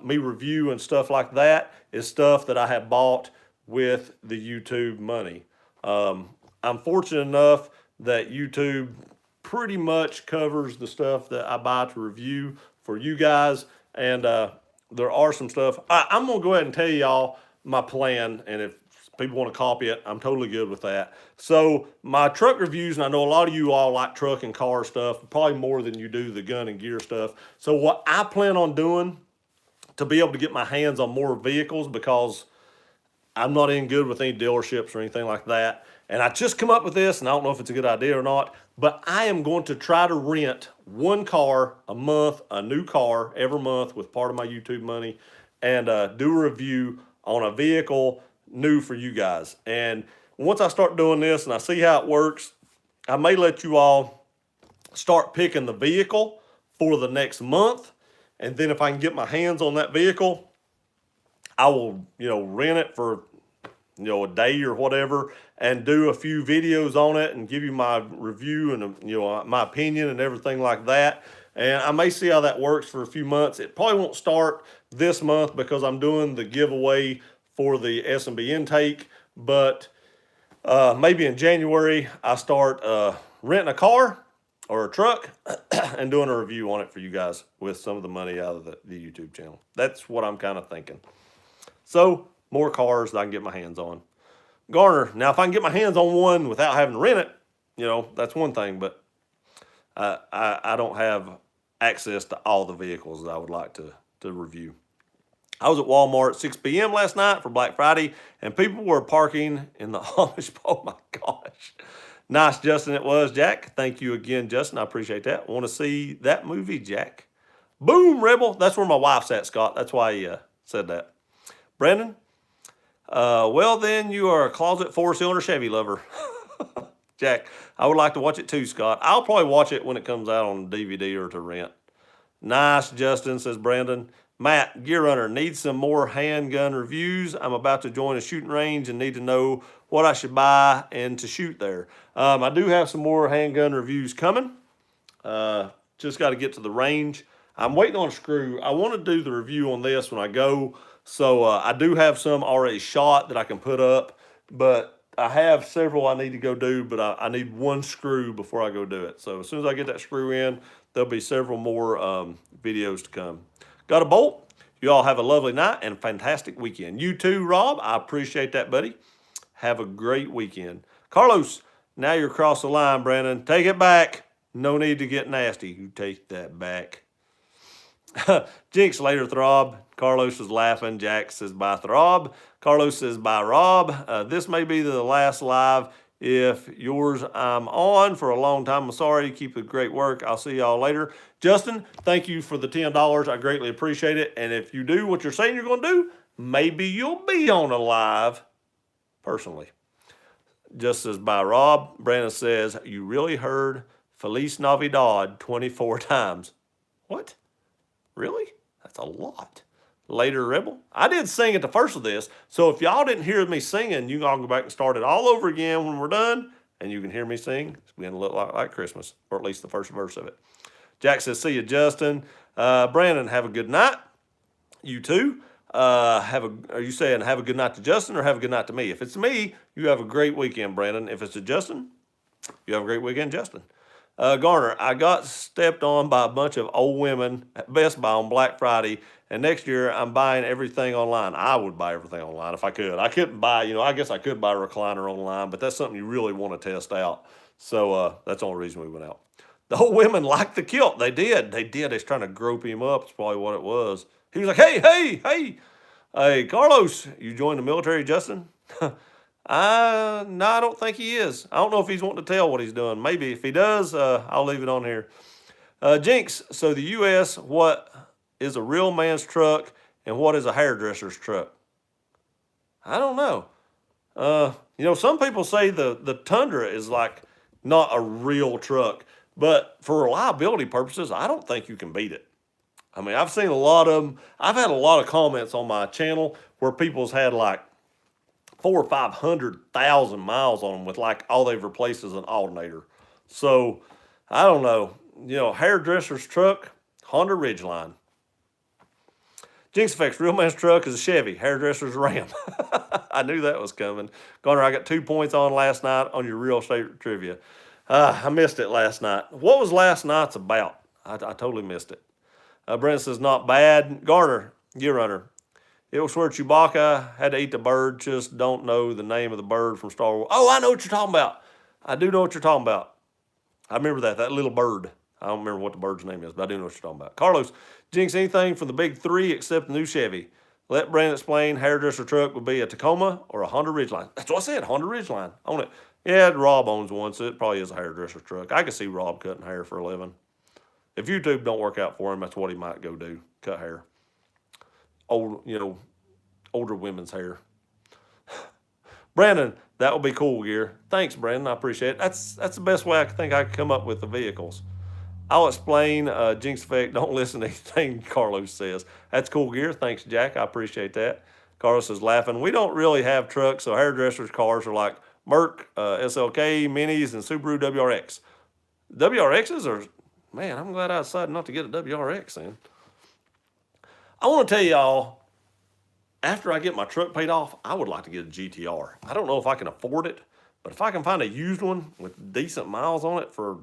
me review and stuff like that is stuff that I have bought with the YouTube money. I'm fortunate enough that YouTube pretty much covers the stuff that I buy to review for you guys. And there are some stuff. I'm going to go ahead and tell y'all my plan, and if people want to copy it, I'm totally good with that. So my truck reviews, and I know a lot of you all like truck and car stuff, probably more than you do the gun and gear stuff. So what I plan on doing to be able to get my hands on more vehicles, because I'm not in good with any dealerships or anything like that. And I just come up with this, and I don't know if it's a good idea or not, but I am going to try to rent one car a month, a new car every month with part of my YouTube money, and do a review on a vehicle new for you guys. And once I start doing this and I see how it works, I may let you all start picking the vehicle for the next month. And then if I can get my hands on that vehicle, I will, rent it for, a day or whatever and do a few videos on it and give you my review and, my opinion and everything like that. And I may see how that works for a few months. It probably won't start this month because I'm doing the giveaway for the S&B intake, but maybe in January I start renting a car or a truck and doing a review on it for you guys with some of the money out of the YouTube channel. That's what I'm kind of thinking. So more cars that I can get my hands on. Garner, now if I can get my hands on one without having to rent it, that's one thing, but I don't have access to all the vehicles that I would like to review. I was at Walmart at 6 p.m. last night for Black Friday, and people were parking in the Amish. Oh my gosh. Nice, Justin, it was. Jack, thank you again, Justin. I appreciate that. Want to see that movie, Jack? Boom, Rebel. That's where my wife's at, Scott. That's why he said that. Brandon, well then, you are a closet four-cylinder Chevy lover. Jack, I would like to watch it too, Scott. I'll probably watch it when it comes out on DVD or to rent. Nice, Justin, says Brandon. Matt, Gear Runner, needs some more handgun reviews. I'm about to join a shooting range and need to know what I should buy and to shoot there. I do have some more handgun reviews coming. Just got to get to the range. I'm waiting on a screw. I want to do the review on this when I go. So I do have some already shot that I can put up, but I have several I need to go do, but I need one screw before I go do it. So as soon as I get that screw in, there'll be several more videos to come. Got a bolt? You all have a lovely night and a fantastic weekend. You too, Rob. I appreciate that, buddy. Have a great weekend. Carlos, now you're across the line, Brandon. Take it back. No need to get nasty. You take that back. Jinx later, Throb. Carlos is laughing. Jack says bye, Throb. Carlos says bye, Rob. This may be the last live. If yours I'm on for a long time, I'm sorry. Keep the great work. I'll see y'all later. Justin, thank you for the $10. I greatly appreciate it. And if you do what you're saying you're going to do, maybe you'll be on a live personally. Just says bye, Rob. Brandon says, you really heard Feliz Navidad 24 times. What? Really? That's a lot. Later, Rebel. I did sing at the first of this, so if y'all didn't hear me singing, you can all go back and start it all over again when we're done, and you can hear me sing. It's going to look like Christmas, or at least the first verse of it. Jack says, see you, Justin. Brandon, have a good night. You too. Are you saying have a good night to Justin or have a good night to me? If it's me, you have a great weekend, Brandon. If it's to Justin, you have a great weekend, Justin. Garner, I got stepped on by a bunch of old women at Best Buy on Black Friday, and next year I'm buying everything online. I would buy everything online if I could. I couldn't buy, I guess I could buy a recliner online, but that's something you really want to test out. So that's the only reason we went out. The old women liked the kilt. They did. They was trying to grope him up. It's probably what it was. He was like, hey, Carlos, you joined the military, Justin? No, I don't think he is. I don't know if he's wanting to tell what he's doing. Maybe if he does, I'll leave it on here. Jinx, so the U.S., what is a real man's truck and what is a hairdresser's truck? I don't know. Some people say the Tundra is like not a real truck, but for reliability purposes, I don't think you can beat it. I mean, I've seen a lot of them. I've had a lot of comments on my channel where people's had like 400,000 or 500,000 miles on them with like all they've replaced is an alternator. So I don't know. Hairdresser's truck, Honda Ridgeline. Jinx Effects, real man's truck is a Chevy. Hairdresser's Ram. I knew that was coming. Garner, I got 2 points on last night on your real estate trivia. I missed it last night. What was last night's about? I totally missed it. Brent says, not bad. Garner, Gear Runner. It was where Chewbacca had to eat the bird, just don't know the name of the bird from Star Wars. Oh, I know what you're talking about. I do know what you're talking about. I remember that little bird. I don't remember what the bird's name is, but I do know what you're talking about. Carlos, Jinx, anything from the big three except the new Chevy? Let Brandon explain. Hairdresser truck would be a Tacoma or a Honda Ridgeline. That's what I said, Honda Ridgeline. Own it. Yeah, Rob owns one, so it probably is a hairdresser truck. I can see Rob cutting hair for a living. If YouTube don't work out for him, that's what he might go do, cut hair. Older women's hair. Brandon, that would be cool, Gear. Thanks, Brandon. I appreciate it. That's the best way I think I could come up with the vehicles. I'll explain. Jinx Effect, don't listen to anything Carlos says. That's cool, Gear. Thanks, Jack. I appreciate that. Carlos is laughing. We don't really have trucks, so hairdressers' cars are like Merc, SLK, Minis, and Subaru WRX. WRXs are, man, I'm glad I decided not to get a WRX then. I want to tell y'all, after I get my truck paid off, I would like to get a GTR. I don't know if I can afford it, but if I can find a used one with decent miles on it for,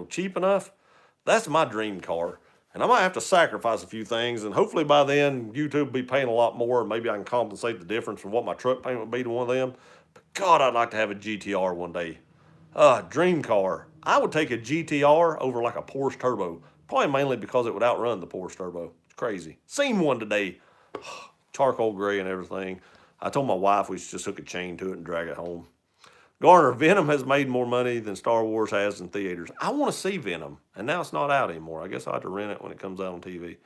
cheap enough, that's my dream car. And I might have to sacrifice a few things, and hopefully by then YouTube will be paying a lot more, and maybe I can compensate the difference from what my truck payment would be to one of them. But God, I'd like to have a GTR one day. Dream car. I would take a GTR over like a Porsche Turbo, probably mainly because it would outrun the Porsche Turbo. It's crazy. Seen one today, charcoal gray and everything. I told my wife we should just hook a chain to it and drag it home. Garner, Venom has made more money than Star Wars has in theaters. I want to see Venom, and now it's not out anymore. I guess I'll have to rent it when it comes out on TV.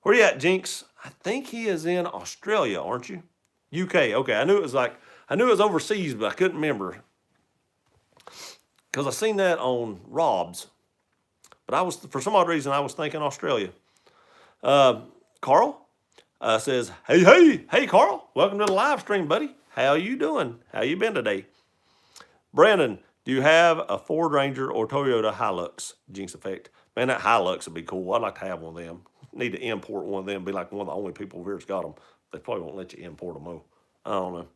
Where you at, Jinx? I think he is in Australia, aren't you? UK. Okay, I knew it was overseas, but I couldn't remember because I seen that on Rob's. But for some odd reason, I was thinking Australia. Carl says, hey, Carl, welcome to the live stream, buddy. How you doing? How you been today? Brandon, do you have a Ford Ranger or Toyota Hilux? Jinx Effect. Man, that Hilux would be cool. I'd like to have one of them. Need to import one of them. Be like one of the only people over here's got them. They probably won't let you import them, though. I don't know.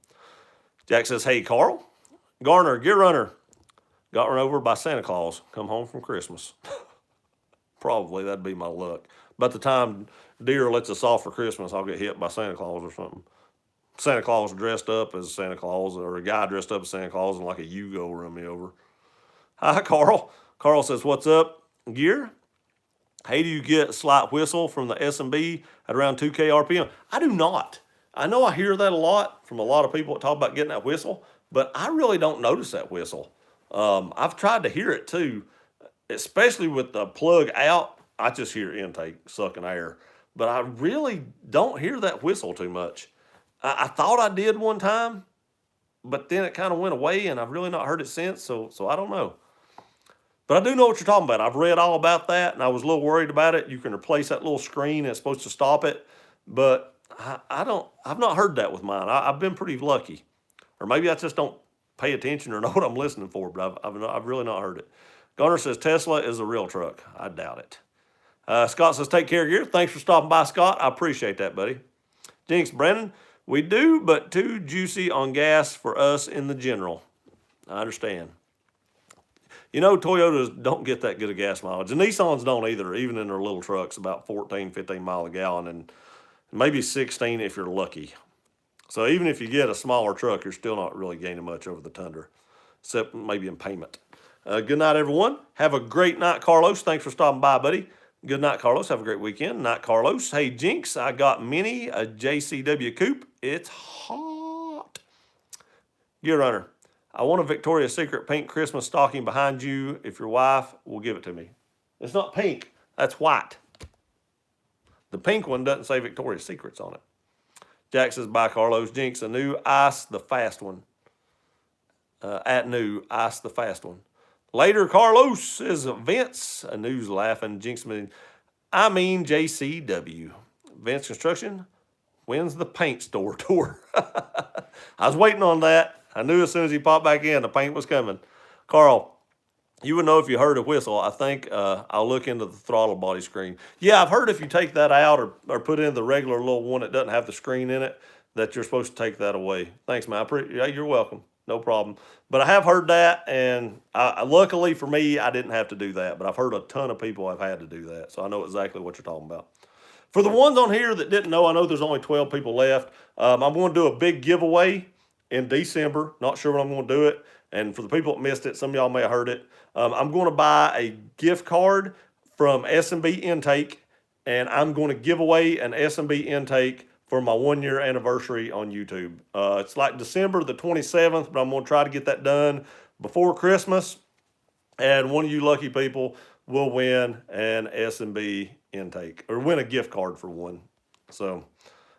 Jack says, hey, Carl. Garner, Gear Runner. Got run over by Santa Claus. Come home from Christmas. Probably. That'd be my luck. By the time Deer lets us off for Christmas, I'll get hit by Santa Claus or something. Santa Claus dressed up as Santa Claus, or a guy dressed up as Santa Claus, and like a Yugo run me over. Hi, Carl. Carl says, what's up, Gear? Hey, do you get a slight whistle from the S&B at around 2K RPM? I do not. I know I hear that a lot from a lot of people that talk about getting that whistle, but I really don't notice that whistle. I've tried to hear it too, especially with the plug out. I just hear intake sucking air, but I really don't hear that whistle too much. I thought I did one time, but then it kind of went away, and I've really not heard it since, so I don't know. But I do know what you're talking about. I've read all about that, and I was a little worried about it. You can replace that little screen, and it's supposed to stop it, but I've not heard that with mine. I've been pretty lucky, or maybe I just don't pay attention or know what I'm listening for, but I've really not heard it. Garner says Tesla is a real truck. I doubt it. Scott says, take care, Gear. Thanks for stopping by, Scott. I appreciate that, buddy. Jinx, Brandon, we do, but too juicy on gas for us in the general. I understand. Toyotas don't get that good of gas mileage. And Nissans don't either, even in their little trucks, about 14, 15 miles a gallon, and maybe 16 if you're lucky. So even if you get a smaller truck, you're still not really gaining much over the Tundra, except maybe in payment. Good night, everyone. Have a great night, Carlos. Thanks for stopping by, buddy. Good night, Carlos. Have a great weekend. Night, Carlos. Hey, Jinx, I got Minnie a JCW coupe. It's hot. Gear Runner, I want a Victoria's Secret pink Christmas stocking behind you. If your wife will give it to me. It's not pink. That's white. The pink one doesn't say Victoria's Secrets on it. Jack says, bye, Carlos. Jinx, a new Ice the fast one. At new Ice the fast one. Later, Carlos says, Vince, a news laughing. Jinx, JCW. Vince Construction wins the paint store tour. I was waiting on that. I knew as soon as he popped back in, the paint was coming. Carl, you would know if you heard a whistle. I think I'll look into the throttle body screen. Yeah, I've heard if you take that out or put in the regular little one that doesn't have the screen in it, that you're supposed to take that away. Thanks, man. Yeah, you're welcome. No problem. But I have heard that, and luckily for me, I didn't have to do that. But I've heard a ton of people have had to do that, so I know exactly what you're talking about. For the ones on here that didn't know, I know there's only 12 people left. I'm going to do a big giveaway in December. Not sure when I'm going to do it. And for the people that missed it, some of y'all may have heard it. I'm going to buy a gift card from S&B Intake, and I'm going to give away an S&B Intake for my 1 year anniversary on YouTube. It's like December the 27th, but I'm going to try to get that done before Christmas. And one of you lucky people will win an S&B intake or win a gift card for one. So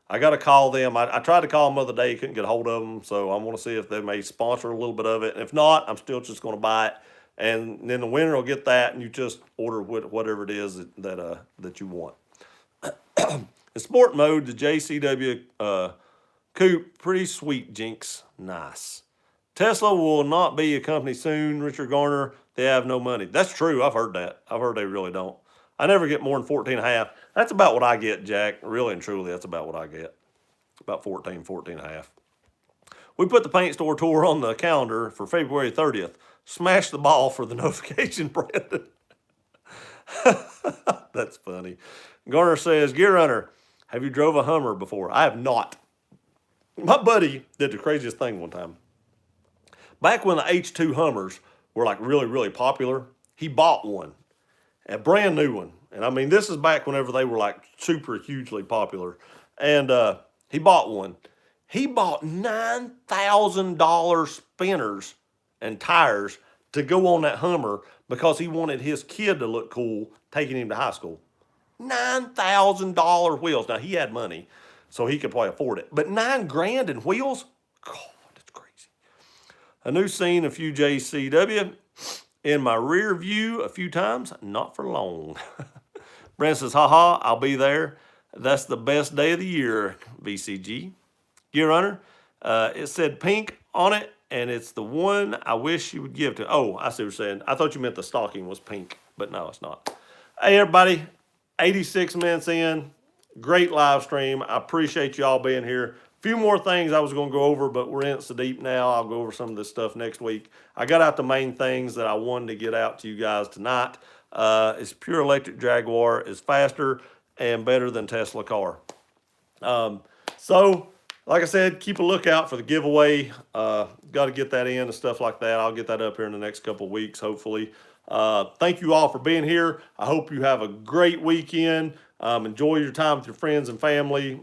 I got to call them. I tried to call them the other day, couldn't get a hold of them. So I want to see if they may sponsor a little bit of it. And if not, I'm still just going to buy it. And then the winner will get that, and you just order whatever it is that you want. In sport mode, the JCW coupe, pretty sweet, Jinx, nice. Tesla will not be a company soon, Richard Garner. They have no money. That's true. I've heard that. I've heard they really don't. I never get more than 14 and a half. That's about what I get, Jack. Really and truly, that's about what I get. About 14 and a half. We put the paint store tour on the calendar for February 30th. Smash the ball for the notification, Brandon. That's funny. Garner says, Gear Runner, have you drove a Hummer before? I have not. My buddy did the craziest thing one time. Back when the H2 Hummers were like really, really popular, he bought one, a brand new one. And I mean, this is back whenever they were like super hugely popular. And he bought one. He bought $9,000 spinners and tires to go on that Hummer because he wanted his kid to look cool taking him to high school. $9,000 wheels. Now he had money, so he could probably afford it. But $9,000 in wheels? God, that's crazy. A new scene, a few JCW. In my rear view a few times, not for long. Brent says, haha, I'll be there. That's the best day of the year, BCG. Gear Runner, it said pink on it, and it's the one I wish you would give to. Oh, I see what you're saying. I thought you meant the stocking was pink, but no, it's not. Hey, everybody, 86 minutes in. Great live stream. I appreciate y'all being here. A few more things I was going to go over, but we're in it so deep now. I'll go over some of this stuff next week. I got out the main things that I wanted to get out to you guys tonight. It's pure electric Jaguar. It's faster and better than Tesla car. So, like I said, keep a lookout for the giveaway. Got to get that in and stuff like that. I'll get that up here in the next couple of weeks, hopefully. Thank you all for being here. I hope you have a great weekend. Enjoy your time with your friends and family.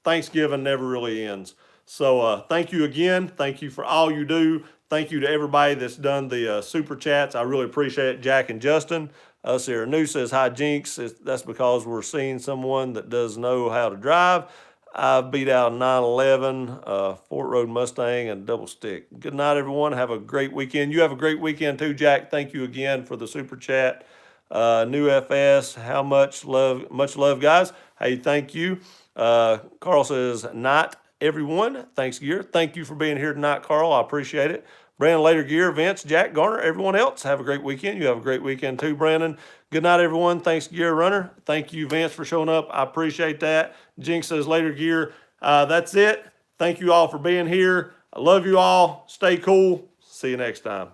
Thanksgiving never really ends. So thank you again. Thank you for all you do. Thank you to everybody that's done the super chats. I really appreciate it. Jack and Justin. Us here. New says, hi, Jinx. That's because we're seeing someone that does know how to drive. I beat out a 911, Fort Road Mustang, and double stick. Good night, everyone. Have a great weekend. You have a great weekend too, Jack. Thank you again for the super chat. New FS, how much love, guys. Hey, thank you. Carl says, night, everyone. Thanks, Gear. Thank you for being here tonight, Carl. I appreciate it. Brandon Later, Gear, Vince, Jack, Garner, everyone else, have a great weekend. You have a great weekend too, Brandon. Good night, everyone. Thanks, Gear Runner. Thank you, Vince, for showing up. I appreciate that. Jinx says, Later, Gear. That's it. Thank you all for being here. I love you all. Stay cool. See you next time.